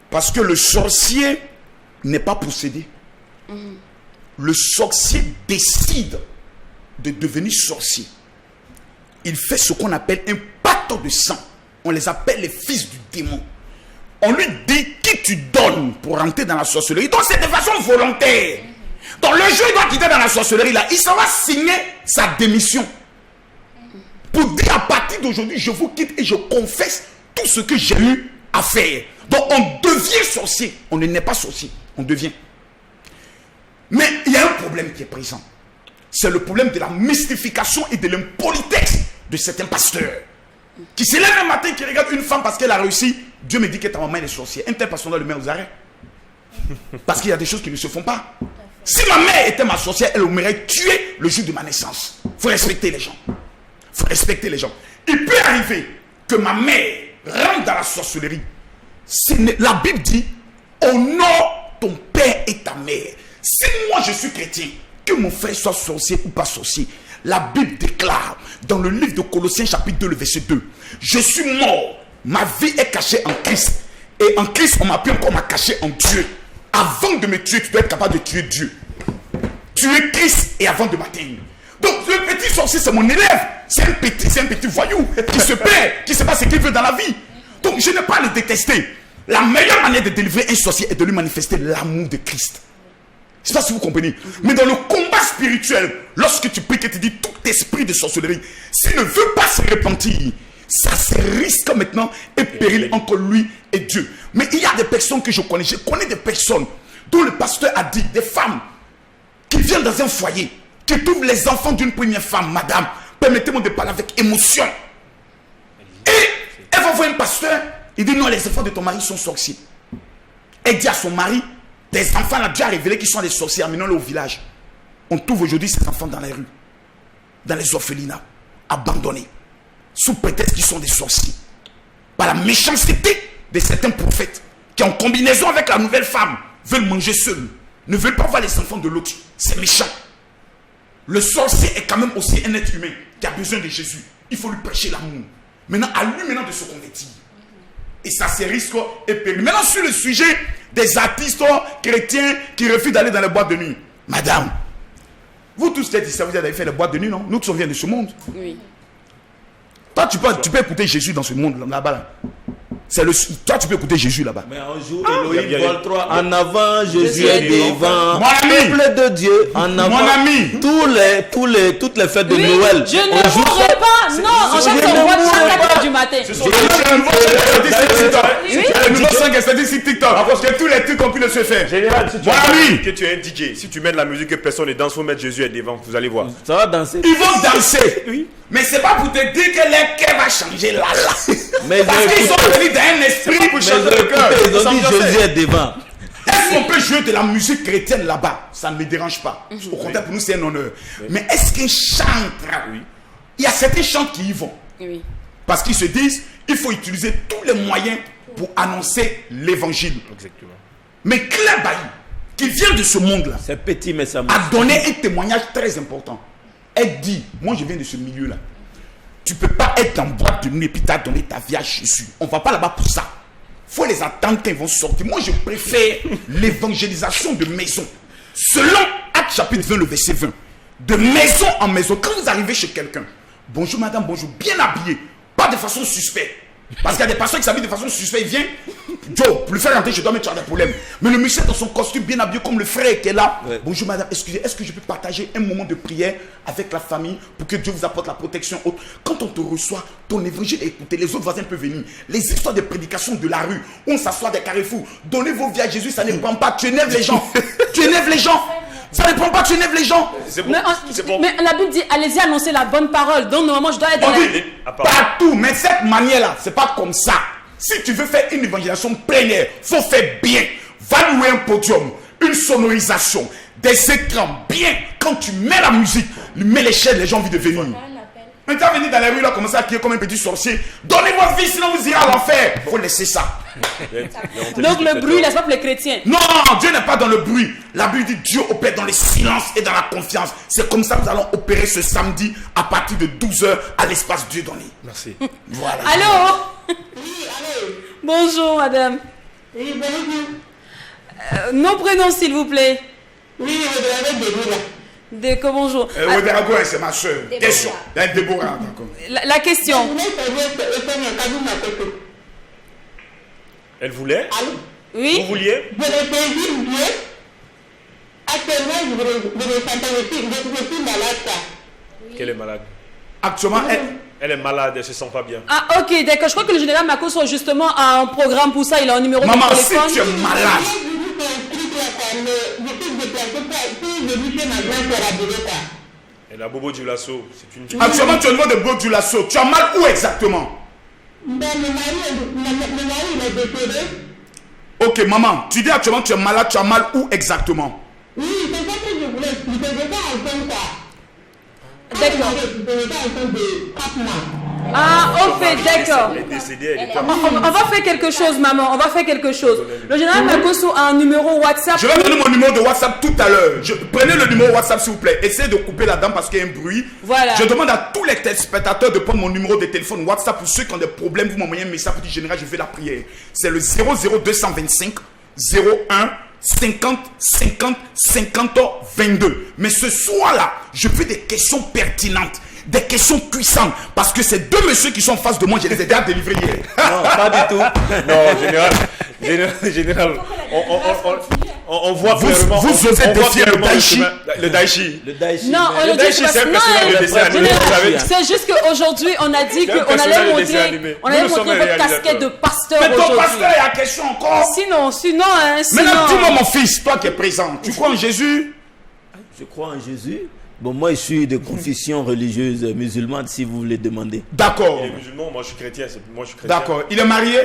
Parce que le sorcier n'est pas possédé. Le sorcier décide de devenir sorcier. Il fait ce qu'on appelle un pacte de sang. On les appelle les fils du démon. On lui dit qui tu donnes pour rentrer dans la sorcellerie. Donc c'est de façon volontaire. Donc le jour il doit quitter dans la sorcellerie là, il sera signer sa démission. Pour dire à partir d'aujourd'hui, je vous quitte et je confesse tout ce que j'ai eu à faire. Donc on devient sorcier. On ne naît pas sorcier, on devient. Mais il y a un problème qui est présent. C'est le problème de la mystification et de l'impolitesse de certains pasteurs. Qui se lèvent un matin, qui regardent une femme parce qu'elle a réussi. Dieu me dit que ta maman est sorcière. Un tel pasteur doit le mettre aux arrêts. Parce qu'il y a des choses qui ne se font pas. Si ma mère était ma sorcière, elle m'aurait tué le jour de ma naissance. Il faut respecter les gens. Il faut respecter les gens. Il peut arriver que ma mère rentre dans la sorcellerie. La Bible dit, honore ton père et ta mère. Si moi je suis chrétien, que mon frère soit sorcier ou pas sorcier, la Bible déclare dans le livre de Colossiens chapitre 2, le verset 2, je suis mort, ma vie est cachée en Christ. Et en Christ, on m'a pu encore m'a caché en Dieu. Avant de me tuer, tu dois être capable de tuer Dieu. Tuer Christ et avant de m'atteindre. Donc le petit sorcier, c'est mon élève. C'est un petit voyou qui se perd, qui ne sait pas ce qu'il veut dans la vie. Donc je n'ai pas à le détester. La meilleure manière de délivrer un sorcier est de lui manifester l'amour de Christ. Je ne sais pas si vous comprenez. Mais dans le combat spirituel, lorsque tu pries, que tu dis tout esprit de sorcellerie, s'il ne veut pas se repentir, ça se risque maintenant et péril entre lui et Dieu. Mais il y a des personnes que je connais des personnes dont le pasteur a dit, des femmes qui viennent dans un foyer, qui trouvent les enfants d'une première femme. Madame, permettez-moi de parler avec émotion. Et elle va voir un pasteur, il dit non, les enfants de ton mari sont sorciers. Elle dit à son mari, tes enfants l'ont déjà révélé qu'ils sont des sorciers, amenons-les au village. On trouve aujourd'hui ces enfants dans les rues, dans les orphelinats, abandonnés, sous prétexte qu'ils sont des sorciers. Par la méchanceté de certains prophètes, qui en combinaison avec la nouvelle femme, veulent manger seuls, ne veulent pas voir les enfants de l'autre. C'est méchant. Le sorcier est quand même aussi un être humain qui a besoin de Jésus. Il faut lui prêcher l'amour. Maintenant, à lui maintenant de se convertir. Et ça se risque et péril. Maintenant, sur le sujet des artistes chrétiens qui refusent d'aller dans les boîtes de nuit. Madame, vous tous qui êtes ici, vous avez fait les boîtes de nuit, non? Nous tous on vient de ce monde. Oui. Toi, tu peux écouter Jésus dans ce monde là-bas. Là. Toi, tu peux écouter Jésus là-bas. Mais un jour, Elohim vol 3 en avant, Jésus est devant. Mon ami, peuple de Dieu, en avant. Mon ami, toutes les fêtes de Noël. Je ne mourrai pas. Non, en chaque fois du matin. c'est le nouveau sang est sorti sur TikTok. Parce que tous les trucs ont pu le se faire. Général, si tu Mon ami, que tu es un DJ, si tu mets de la musique que personne ne danse, faut mettre Jésus est devant, vous allez voir. Ça va danser. ils vont danser. Oui. Mais c'est pas pour te dire que leur cœur va changer là. Mais Parce qu'ils sont venus d'un esprit pour Mais changer le cœur. ils ont dit Jésus est devant. Est-ce qu'on peut jouer de la musique chrétienne là-bas? Ça ne me dérange pas. Au contraire, pour nous, c'est un honneur. Mais est-ce qu'un chantre, il y a certains chants qui y vont. Oui. Parce qu'ils se disent, il faut utiliser tous les moyens pour annoncer l'évangile. Exactement. Mais Claire Bailly, qui vient de ce monde-là, C'est petit, mais ça a marche. donné un témoignage très important. Elle dit, moi je viens de ce milieu-là. Tu ne peux pas être en boîte de nuit et puis tu as donné ta vie à Jésus. On ne va pas là-bas pour ça. Il faut les attendre quand ils vont sortir. Moi je préfère l'évangélisation de maison. Selon Actes chapitre 20, le verset 20. De maison en maison. Quand vous arrivez chez quelqu'un, bonjour madame, bonjour, bien habillé, pas de façon suspecte. Parce qu'il y a des pasteurs qui s'habillent de façon suspecte. Il vient, Joe, pour le faire rentrer, je dois mettre des problèmes. Mais le monsieur dans son costume bien habillé comme le frère qui est là. Ouais. Bonjour madame, excusez, est-ce que je peux partager un moment de prière avec la famille pour que Dieu vous apporte la protection haute? Quand on te reçoit, ton évangile est écouté, les autres voisins peuvent venir. Les histoires de prédication de la rue, on s'assoit des carrefours, donnez vos vies à Jésus, ça ne prend pas, tu énerves les gens. Tu énerves les gens. Ça ne prend pas, tu énerves les gens. Mais la Bible dit, allez-y annoncer la bonne parole. Donc normalement, je dois être dans partout, mais cette manière-là, c'est pas comme ça. Si tu veux faire une évangélisation plénière, faut faire bien. Va louer un podium, une sonorisation, des écrans, bien. Quand tu mets la musique, tu mets les chaînes, les gens ont envie de venir. Maintenant, venir dans les rues là, commencer à crier comme un petit sorcier. Donnez votre vie, sinon vous irez à l'enfer. Il faut laisser ça. Donc le bruit, là, c'est pas pour les chrétiens. Non, Dieu n'est pas dans le bruit. La Bible dit Dieu opère dans le silence et dans la confiance. C'est comme ça que nous allons opérer ce samedi à partir de 12h à l'espace Dieu donné. Merci. Voilà. Allô? Oui, allô? Bonjour, madame. Oui, bonjour. Nos prénoms, s'il vous plaît. Oui, avec Déborah. D'accord, bonjour. Ouedraogo, c'est ma soeur. Question. Déborah, d'accord. La question. Elle voulait? Allô? Oui. Vous vouliez? Je le plaisir Dieu. Actuellement, je suis malade. Qu'elle est malade. Actuellement, elle est malade, elle se sent pas bien. Ah, ok, d'accord. Je crois que le général Makoso justement a un programme pour ça. Il a un numéro maman, de téléphone. Maman, si tu es malade. Elle a Bobo du Lasso. C'est une... Actuellement, tu as le nom de Bobo du Lasso. Tu as mal où exactement? Mon mari est décédé. Ok, maman, tu dis actuellement tu es malade, tu as mal où exactement? Oui, c'est ça que je voulais expliquer. Je n'étais pas enceinte quoi. D'accord. Je n'étais pas enceinte de 4 mois. Ah, ok, d'accord. Elle est décédée, elle était... On va faire quelque chose, maman. On va faire quelque chose. Le général Makoso a un numéro WhatsApp. Je vais donner mon numéro de WhatsApp tout à l'heure. Prenez le numéro WhatsApp s'il vous plaît. Essayez de couper la dame parce qu'il y a un bruit. Voilà. Je demande à tous les téléspectateurs de prendre mon numéro de téléphone WhatsApp. Pour ceux qui ont des problèmes, vous m'envoyez un message pour dire général, je fais la prière. C'est le 00225 01 50 50 50 22. Mais ce soir-là, je veux des questions pertinentes. Des questions puissantes. Parce que ces deux messieurs qui sont en face de moi, je les ai déjà délivrés hier. Non, pas du tout. Non, général, on voit clairement... Vous osez défier le Daichi. Le Daichi. Non, le Daichi, c'est un personnage de dessin animé. C'est juste qu'aujourd'hui, on a dit qu'on allait montrer votre casquette de pasteur aujourd'hui. Mais ton aujourd'hui. pasteur, il y a question encore. Sinon. Maintenant, dis-moi mon fils, toi qui es présent, tu crois en Jésus? Je crois en Jésus. Bon, moi, je suis de confession religieuse musulmane, si vous voulez demander. D'accord. Il est musulman, moi, je suis chrétien. D'accord. Il est marié?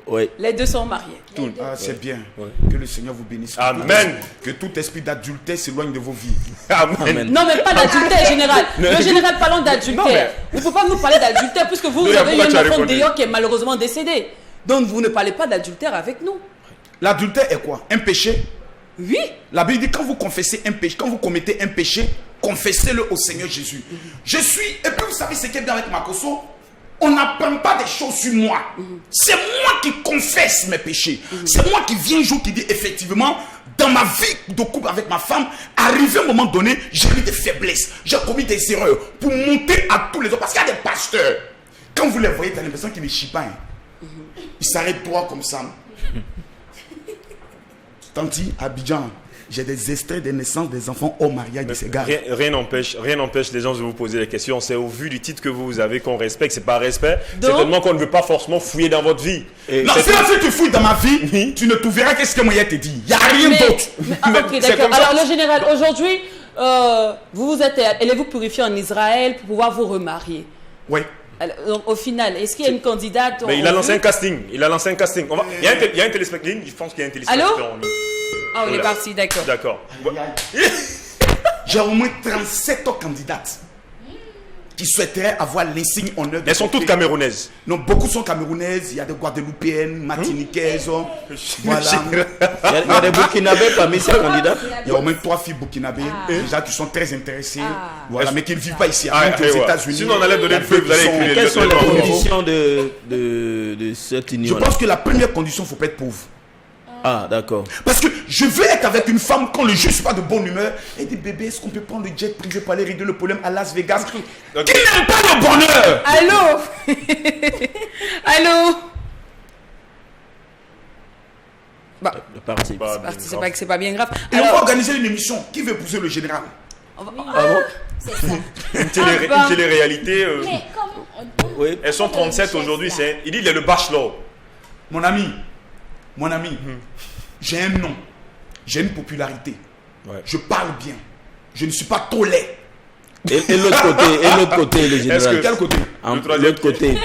Oui. Les deux sont mariés. Ah, c'est bien. Ouais. Que le Seigneur vous bénisse. Amen. Que tout esprit d'adultère s'éloigne de vos vies. Amen. Non, mais pas d'adultère, général. Le général, parlons d'adultère. Vous ne pouvez pas nous parler d'adultère puisque vous avez eu un enfant d'ailleurs qui est malheureusement décédé. Donc, vous ne parlez pas d'adultère avec nous. L'adultère est quoi? Un péché? Oui. La Bible dit quand vous confessez un péché, quand vous commettez un péché, confessez-le au Seigneur Jésus. Je suis, et puis vous savez ce qui est bien avec Makoso, on n'apprend pas des choses sur moi. C'est moi qui confesse mes péchés. C'est moi qui viens un jour qui dit effectivement, dans ma vie de couple avec ma femme, arrivé à un moment donné, j'ai eu des faiblesses, j'ai commis des erreurs pour monter à tous les autres. Parce qu'il y a des pasteurs, quand vous les voyez, tu as l'impression qu'ils ne chient pas. Ils s'arrêtent droit comme ça. Tanti, Abidjan, j'ai des extraits de naissance des enfants au mariage de ces gars. Rien n'empêche les gens de vous poser des questions. C'est au vu du titre que vous avez qu'on respecte. C'est pas respect. C'est tellement qu'on ne veut pas forcément fouiller dans votre vie. Non, si tu fouilles dans ma vie, tu ne trouveras qu'est-ce que moi te dit. Il n'y a rien d'autre. Ok, d'accord. Alors le général, aujourd'hui, vous êtes allez-vous purifier en Israël pour pouvoir vous remarier? Oui. Alors, donc, au final, est-ce qu'il y a une candidate? Mais il a lancé un casting. Il a y a un téléspectateur. Je pense qu'il y a un téléspectateur en ligne. Ah, on est parti, d'accord. D'accord. J'ai au moins 37 candidates qui souhaiteraient avoir l'insigne honneur. Elles sont toutes camerounaises. Non, beaucoup sont camerounaises. Il y a des Guadeloupéennes, Martiniquaises. Voilà. Il y a des Burkinabés parmi ces candidats. Il y a au moins 3 filles burkinabées déjà qui sont très intéressées. Voilà, mais qui ne vivent pas ici, même aux États-Unis. Sinon, on allait donner le feu, vous allez écrire. Quelles sont les conditions de cette union? Je pense que la première condition, il ne faut pas être pauvre. Ah, d'accord. Parce que je veux être avec une femme quand le juge n'est pas de bonne humeur. Elle dit, bébé, est-ce qu'on peut prendre le jet privé pour aller régler le problème à Las Vegas? Qui n'aime pas le bonheur? Allô? Allô? Bah, c'est pas bien grave. Et on va organiser une émission. Qui veut épouser le général? Ah bon? C'est ça. Une télé-réalité. Mais comme Oui. Elles sont 37 aujourd'hui. Il dit il est le bachelor. Mon ami, j'ai un nom, j'ai une popularité, je parle bien, je ne suis pas trop laid. Et l'autre côté, le général. Quel côté? L'autre côté.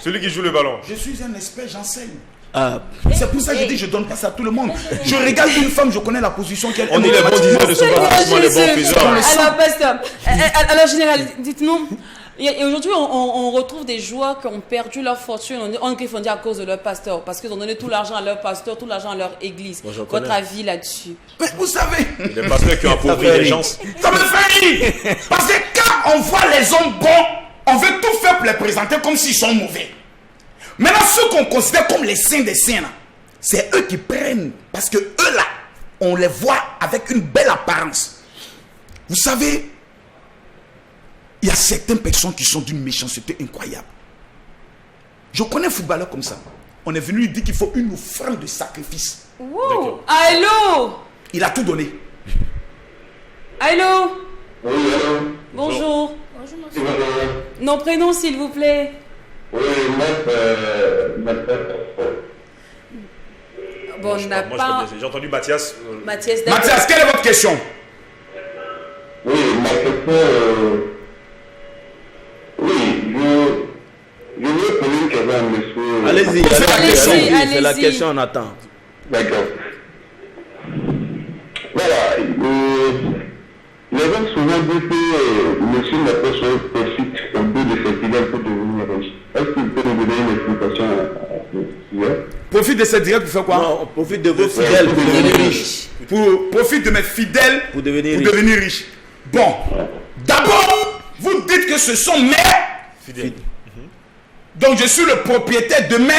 Celui qui joue le ballon. Je suis un expert, j'enseigne. Ah. C'est pour ça que je dis je donne pas ça à tout le monde. Je regarde une femme, je connais la position qu'elle. On dit les bons diseurs ne sont pas forcément les bons faiseurs. Alors, pasteur, alors général, dites-nous. Et aujourd'hui, on retrouve des joueurs qui ont perdu leur fortune, on dit à cause de leur pasteur, parce qu'ils ont donné tout l'argent à leur pasteur, tout l'argent à leur église. Bon, votre avis là-dessus? Mais vous savez, Les pasteurs qui ont appauvri les gens. ça me fait rire. Parce que quand on voit les hommes bons, on veut tout faire pour les présenter comme s'ils sont mauvais. Maintenant, ceux qu'on considère comme les saints des saints, là, c'est eux qui prennent. Parce que eux là, on les voit avec une belle apparence. Vous savez, il y a certaines personnes qui sont d'une méchanceté incroyable. Je connais un footballeur comme ça. On est venu lui dire qu'il faut une offrande de sacrifice. Wow. Allô? Il a tout donné. Allô? Oui, allô? Bonjour. Bonjour, Oui, monsieur. Nos prénoms, s'il vous plaît. oui, Bon, on n'a Moi, pas... j'ai entendu Mathias. Mathias, d'accord. Mathias, quelle est votre question? oui, ma question, oui, je veux poser une question à monsieur. Allez-y, c'est la allez-y. question, on attend. D'accord. Voilà, les gens souvent disent que monsieur Naposo profite un peu de ses fidèles pour devenir riche. Est-ce qu'il peut nous donner une explication à ce sujet? Profite de cette direct pour faire quoi? Non, on profite de vos fidèles pour devenir riches. Profite de mes fidèles Pour devenir riche. devenir riche. Bon, d'abord, vous dites que ce sont mes. Fidèle. Donc je suis le propriétaire de mes.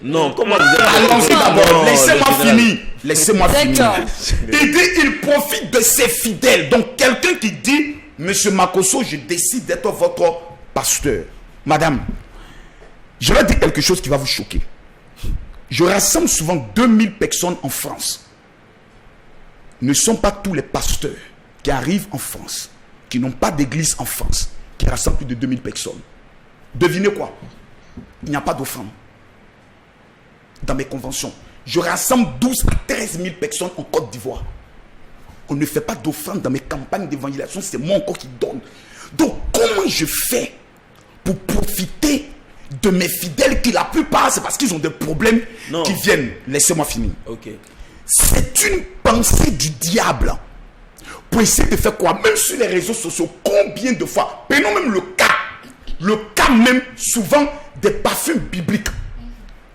Non, comment vous êtes... Allons-y d'abord. Non, Laissez-moi le général. finir. Laissez-moi finir. D'accord. Il dit il profite de ses fidèles. Donc quelqu'un qui dit, Monsieur Makosso, je décide d'être votre pasteur. Madame, je vais dire quelque chose qui va vous choquer. Je rassemble souvent 2000 personnes en France. Ne sont pas tous les pasteurs qui arrivent en France, qui n'ont pas d'église en France, qui rassemblent plus de 2000 personnes. Devinez quoi? Il n'y a pas d'offrande. Dans mes conventions, je rassemble 12 à 13 000 personnes en Côte d'Ivoire. On ne fait pas d'offrande dans mes campagnes d'évangélisation, c'est moi encore qui donne. Donc, comment je fais pour profiter de mes fidèles qui, la plupart, c'est parce qu'ils ont des problèmes qui viennent. Laissez-moi finir. Ok. C'est une pensée du diable pour essayer de faire quoi? Même sur les réseaux sociaux, combien de fois? Prenons même le cas même souvent des parfums bibliques.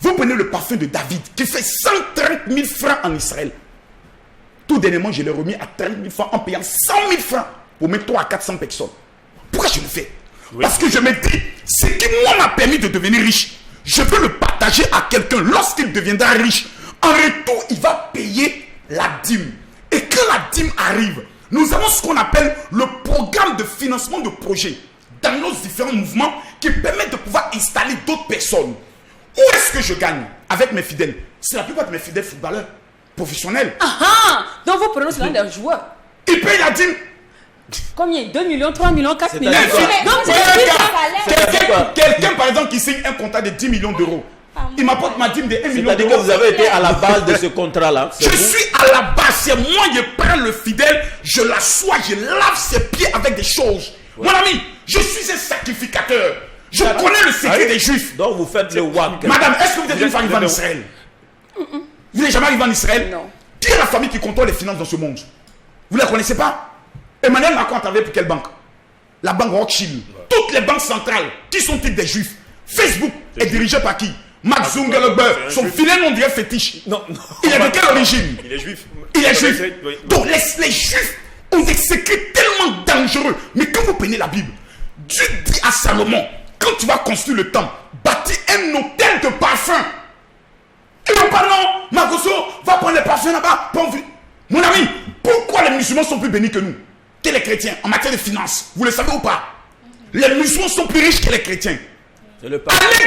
Vous prenez le parfum de David qui fait 130 000 francs en Israël. Tout dernièrement, je l'ai remis à 30 000 francs en payant 100 000 francs pour mettre 300 à 400 personnes. Pourquoi je le fais? Parce que je me dis, ce qui moi m'a permis de devenir riche, je peux le partager à quelqu'un lorsqu'il deviendra riche. En retour, il va payer la dîme. Et quand la dîme arrive, nous avons ce qu'on appelle le programme de financement de projets dans nos différents mouvements qui permettent de pouvoir installer d'autres personnes. Où est-ce que je gagne avec mes fidèles? C'est la plupart de mes fidèles footballeurs professionnels. Ah! Donc vos prénoms, c'est l'un des joueurs. Ils payent la dîme. Combien? 2 millions, 3 millions, 4 millions? Quelqu'un, par exemple, qui signe un contrat de 10 millions d'euros, il m'apporte ma dîme de 1 million C'est-à-dire d'euros. que vous avez été à la base de ce contrat-là. Je suis à la base, c'est moi, je prends le fidèle, je l'assois, je lave ses pieds avec des choses. Mon ami, je suis un sacrificateur. Je connais le secret des Juifs. Donc vous faites le WAC. Madame, est-ce que vous êtes une femme arrivée en Israël? Vous n'êtes jamais arrivé en Israël? Non. Qui est la famille qui contrôle les finances dans ce monde? Vous ne la connaissez pas? Emmanuel Macron a travaillé pour quelle banque? La banque Rothschild. Toutes les banques centrales, qui sont-ils des Juifs? Facebook est dirigé par qui? Mark Zuckerberg. Son filet non dirait fétiche. Non. Il est de quelle origine? Il est juif. Il est juif. Oui. Donc les juifs ont des secrets tellement dangereux. Mais quand vous prenez la Bible, Dieu dit à Salomon, quand tu vas construire le temple, bâtis un hôtel de parfum. Ils n'ont pas non. Makosso va prendre les parfums là-bas. Mon ami, pourquoi les musulmans sont plus bénis que nous, que les chrétiens, en matière de finances? Vous le savez ou pas? Les musulmans sont plus riches que les chrétiens. Allez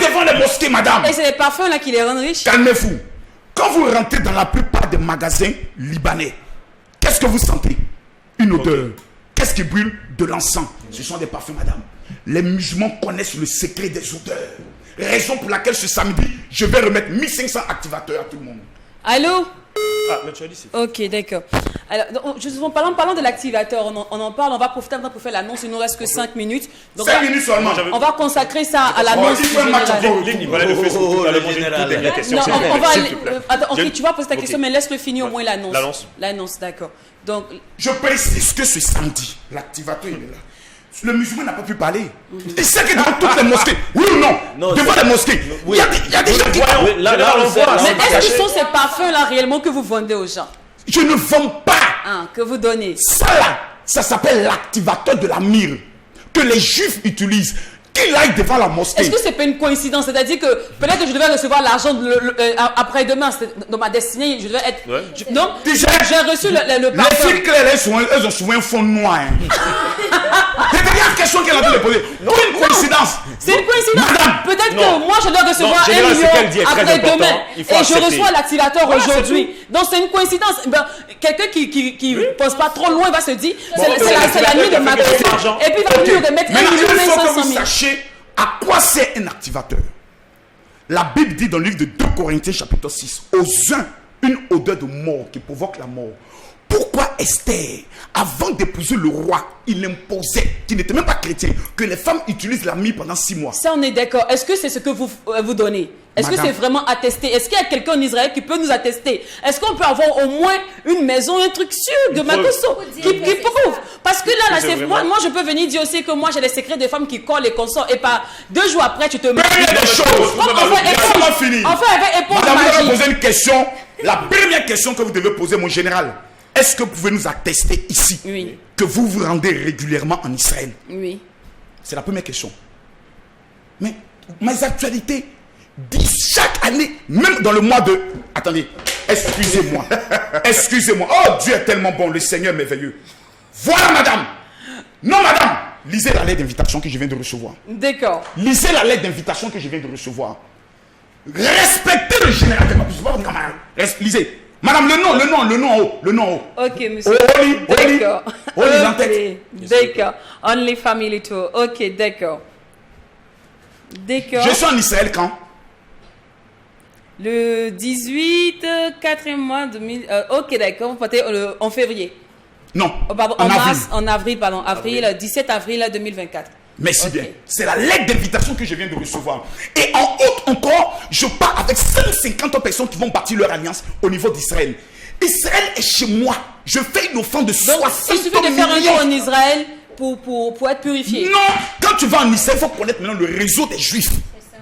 devant les mosquées, madame. Et c'est les parfums là qui les rendent riches. Calmez-vous. Quand vous rentrez dans la plupart des magasins libanais, qu'est-ce que vous sentez? Une odeur. Qu'est-ce qui brûle? De l'encens. Ce sont des parfums, madame. Les musulmans connaissent le secret des odeurs. Raison pour laquelle ce samedi, je vais remettre 1500 activateurs à tout le monde. Allô? Ah, mais tu as dit c'est... Ok, d'accord. Alors, justement, parlant de l'activateur, on en parle, on va profiter pour faire l'annonce, il nous reste que 5 minutes. Donc, 5 minutes seulement. On va consacrer ça à l'annonce. Ligne, voilà le Facebook, le général. Non, on va... Attends, ok, tu vas poser ta question, mais laisse-le finir au moins l'annonce. L'annonce, d'accord. Donc... Je précise que ce samedi, l'activateur, il est là. Le musulman n'a pas pu parler. Il sait que dans toutes les mosquées, oui ou non, devant les mosquées, il y a des gens qui... Là, on voit. Mais est-ce que ce sont ces parfums-là réellement que vous vendez aux gens? Je ne vends pas. Que vous donnez. Ça là, ça s'appelle l'activateur de la myrrhe que les juifs utilisent. Qu'il aille devant la mosquée. Est-ce que c'est pas une coïncidence? C'est-à-dire que peut-être que je devais recevoir l'argent après-demain, dans ma destinée, je devais être... Ouais. Non, j'ai reçu le Les parfum. filles claires, elles ont souvent un fond noir. C'est une question qu'elle a dû me poser. Non, une coïncidence. C'est une coïncidence. Peut-être que moi, je dois recevoir Non, général, 1 ce qu'elle dit est million très après-demain. important. Il faut Et je accepter. reçois l'activateur aujourd'hui. Donc, c'est une coïncidence. Ben, quelqu'un qui ne pense pas trop loin va se dire, c'est la nuit de ma vie. Et puis, il va venir remettre 1 Maintenant, million il faut que 500 vous 000. sachiez à quoi sert un activateur. La Bible dit dans le livre de 2 Corinthiens chapitre 6, aux uns, une odeur de mort qui provoque la mort. Pourquoi Esther, avant d'épouser le roi, il imposait, qui n'était même pas chrétien, que les femmes utilisent la myrrhe pendant 6 mois? Ça, on est d'accord. Est-ce que c'est ce que vous donnez? Est-ce que Madame. c'est vraiment attesté? Est-ce qu'il y a quelqu'un en Israël qui peut nous attester? Est-ce qu'on peut avoir au moins une maison, un truc sûr de Makosso qui prouve? Parce que là, moi, je peux venir dire aussi que moi, j'ai les secrets des femmes qui collent et consortent. Et pas 2 jours après, tu te mets. Première chose, laissez-moi finir. Enfin, avec éponge Madame, je vais magique. poser une question. La première question que vous devez poser, mon général, est-ce que vous pouvez nous attester ici Oui. que vous vous rendez régulièrement en Israël? Oui. C'est la première question. Mais mes actualités disent chaque année, même dans le mois de... Attendez, excusez-moi. Excusez-moi. Oh, Dieu est tellement bon, le Seigneur est merveilleux. Voilà, madame. Non, madame. Lisez la lettre d'invitation que je viens de recevoir. D'accord. Lisez la lettre d'invitation que je viens de recevoir. Respectez le général de ma puissance. Lisez. Madame, le nom en haut. Le nom en haut. Ok, monsieur. Oli D'accord. en tête. D'accord. Only family tour. Ok, d'accord. D'accord. Je suis en Israël quand? Le 18, 4e mois 2000. Ok, d'accord. Vous partez en février. Non. Oh, pardon, en avril. en avril, pardon. Avril, 17 avril 2024. Merci Ok. bien. C'est la lettre d'invitation que je viens de recevoir. Et en haut encore, je pars avec 150 personnes qui vont bâtir leur alliance au niveau d'Israël. Israël est chez moi. Je fais une offrande de Donc, 60 il suffit de faire un millions. tour en Israël pour être purifié. Non, quand tu vas en Israël, il faut connaître maintenant le réseau des juifs,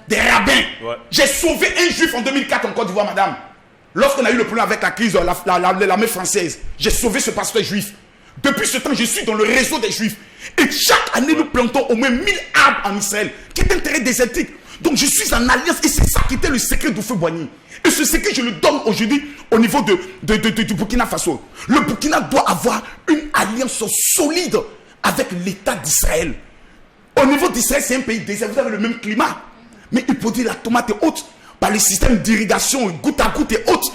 des rabbins. Ouais. J'ai sauvé un juif en 2004 en Côte d'Ivoire, madame. Lorsqu'on a eu le problème avec la crise de l'armée française, j'ai sauvé ce pasteur juif. Depuis ce temps, je suis dans le réseau des juifs. Et chaque année, nous plantons au moins 1000 arbres en Israël, qui est un terrain désertique. Donc je suis en alliance et c'est ça qui était le secret d'Oufé-Boigny. Et ce secret, je le donne aujourd'hui au niveau du Burkina Faso. Le Burkina doit avoir une alliance solide avec l'État d'Israël. Au niveau d'Israël, c'est un pays désert, vous avez le même climat. Mais ils produisent la tomate et autres, par les systèmes d'irrigation, goutte à goutte et autres.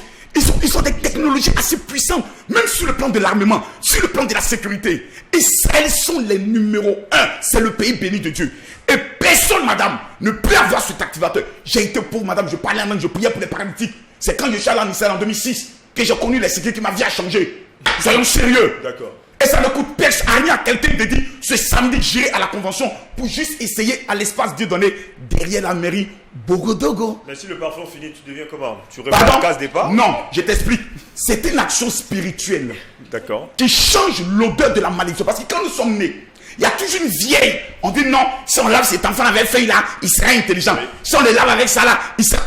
Ils ont des technologies assez puissantes, même sur le plan de l'armement, sur le plan de la sécurité. Israël sont les numéros 1. C'est le pays béni de Dieu. Et personne, madame, ne peut avoir cet activateur. J'ai été pauvre, madame, je parlais en langue, je priais pour les paralytiques. C'est quand je suis allé en Israël en 2006 que j'ai connu les sécurités, que ma vie a changé. Soyons sérieux. D'accord. Et ça ne coûte rien à quelqu'un de dire ce samedi j'irai à la convention pour juste essayer à l'espace Dieu donné derrière la mairie Bogodogo. Mais si le parfum finit, tu deviens comment? Tu reviens à Pardon? la case départ? Non, je t'explique. C'est une action spirituelle D'accord. qui change l'odeur de la malédiction. Parce que quand nous sommes nés, il y a toujours une vieille. On dit non, si on lave cet enfant avec feuille là, il sera intelligent. Si on le lave avec ça là, il sera...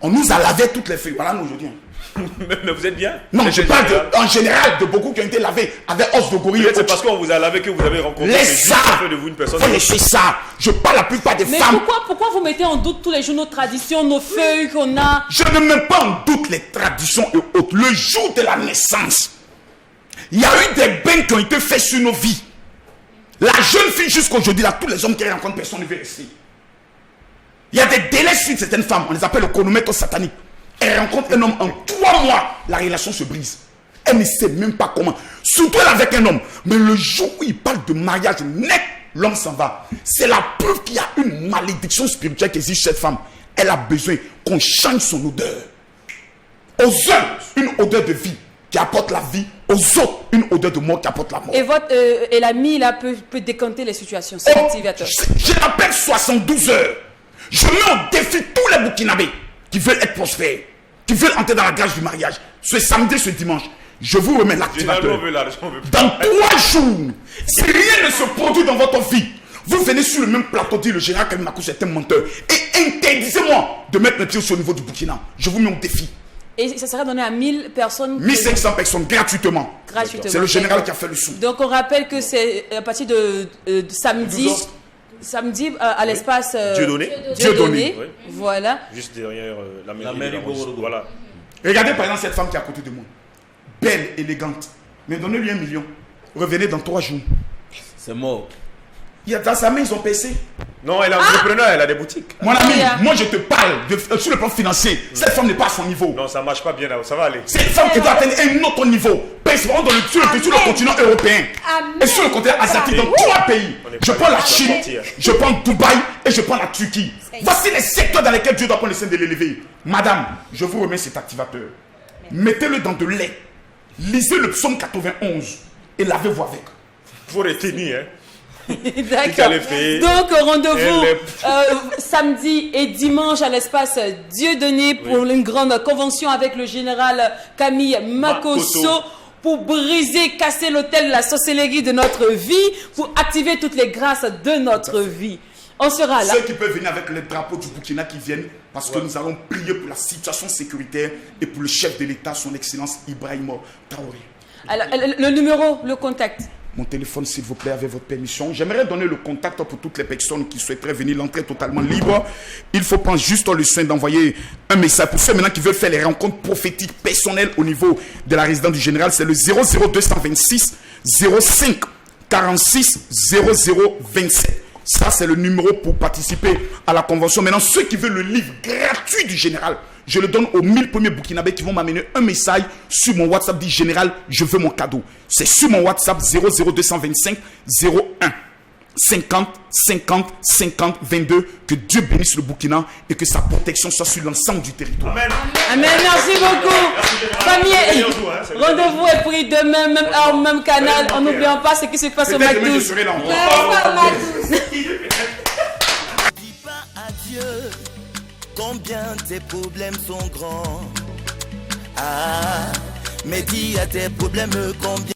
On nous a lavé toutes les feuilles. Voilà nous aujourd'hui. Mais vous êtes bien? Non, je parle en général de beaucoup qui ont été lavés avec os de gorille. C'est parce qu'on vous a lavé que vous avez rencontré. Laisse ça. De vous une personne. Faut laisser ça. Je parle la plupart des Mais femmes. pourquoi vous mettez en doute tous les jours nos traditions, nos feuilles qu'on a? Je ne mets pas en doute les traditions et autres. Le jour de la naissance, il y a eu des bains qui ont été faits sur nos vies. La jeune fille jusqu'aujourd'hui, là, tous les hommes qui rencontrent, personne ne veut rester. Il y a des délais sur certaines femmes, on les appelle le chronomètre satanique. Elle rencontre un homme en 3 mois, la relation se brise. Elle ne sait même pas comment. Surtout elle avec un homme. Mais le jour où il parle de mariage net, l'homme s'en va. C'est la preuve qu'il y a une malédiction spirituelle qui existe chez cette femme. Elle a besoin qu'on change son odeur. Aux uns, une odeur de vie qui apporte la vie. Aux autres, une odeur de mort qui apporte la mort. Et l'ami là peut décanter les situations. C'est l'activateur. Je l'appelle 72 heures. Je mets au défi tous les Burkinabés qui veulent être prospères, qui veulent entrer dans la grâce du mariage. Ce samedi, ce dimanche, je vous remets l'activateur. Dans 3 jours, si rien ne se produit dans votre vie, vous venez sur le même plateau dire le général Kami Makosso est un menteur et interdisez-moi de mettre mes pieds sur le niveau du Burkina. Je vous mets au défi. Et ça sera donné à 1000 personnes. 1500 personnes gratuitement. C'est le général qui a fait le sou. Donc on rappelle que c'est à partir de samedi. Samedi à l'espace Dieudonné. Oui. Voilà. Juste derrière la mairie. Voilà. Regardez par exemple cette femme qui est à côté de moi. Belle, élégante. Mais donnez-lui 1 million. Revenez dans 3 jours. C'est mort. Il y a dans sa main, ils ont PC. Non, elle est entrepreneur, elle a des boutiques. Mon ami, moi je te parle sur le plan financier. Cette femme n'est pas à son niveau. Non, ça marche pas bien là, ça va aller. C'est une femme qui doit atteindre un autre niveau. Principalement sur le continent européen. Et sur le continent asiatique, dans 3 pays. Je prends la Chine, je prends Dubaï et je prends la Turquie. Voici les secteurs dans lesquels Dieu doit prendre le soin de l'élever. Madame, je vous remets cet activateur. Mettez-le dans de lait. Lisez le psaume 91 et lavez-vous avec. Il faut retenir, hein. D'accord. Donc rendez-vous samedi et dimanche à l'espace Dieudonné pour une grande convention avec le général Kami Makosso pour briser, casser l'autel de la sorcellerie de notre vie, pour activer toutes les grâces de notre vie. On sera là. Ceux qui peuvent venir avec les drapeaux du Burkina qui viennent, parce que nous allons prier pour la situation sécuritaire et pour le chef de l'État, son Excellence Ibrahima Traoré. Alors, le numéro, le contact. Mon téléphone, s'il vous plaît, avec votre permission. J'aimerais donner le contact pour toutes les personnes qui souhaiteraient venir. L'entrée est totalement libre. Il faut prendre juste le soin d'envoyer un message. Pour ceux maintenant qui veulent faire les rencontres prophétiques personnelles au niveau de la résidence du général, c'est le 00226 05 46 0027. Ça, c'est le numéro pour participer à la convention. Maintenant, ceux qui veulent le livre gratuit du général, je le donne aux 1000 premiers Burkinabés qui vont m'amener un message sur mon WhatsApp dit général, je veux mon cadeau. C'est sur mon WhatsApp 00225 01 50 50 50 22. Que Dieu bénisse le Burkina et que sa protection soit sur l'ensemble du territoire. Amen. Amen, merci beaucoup. Famille, rendez-vous est pris demain, même heure, même canal. En n'oubliant pas ce qui se passe au Mac 12. Je serai là encore. Dis pas adieu, combien tes problèmes sont grands. Ah, mais dis à tes problèmes combien.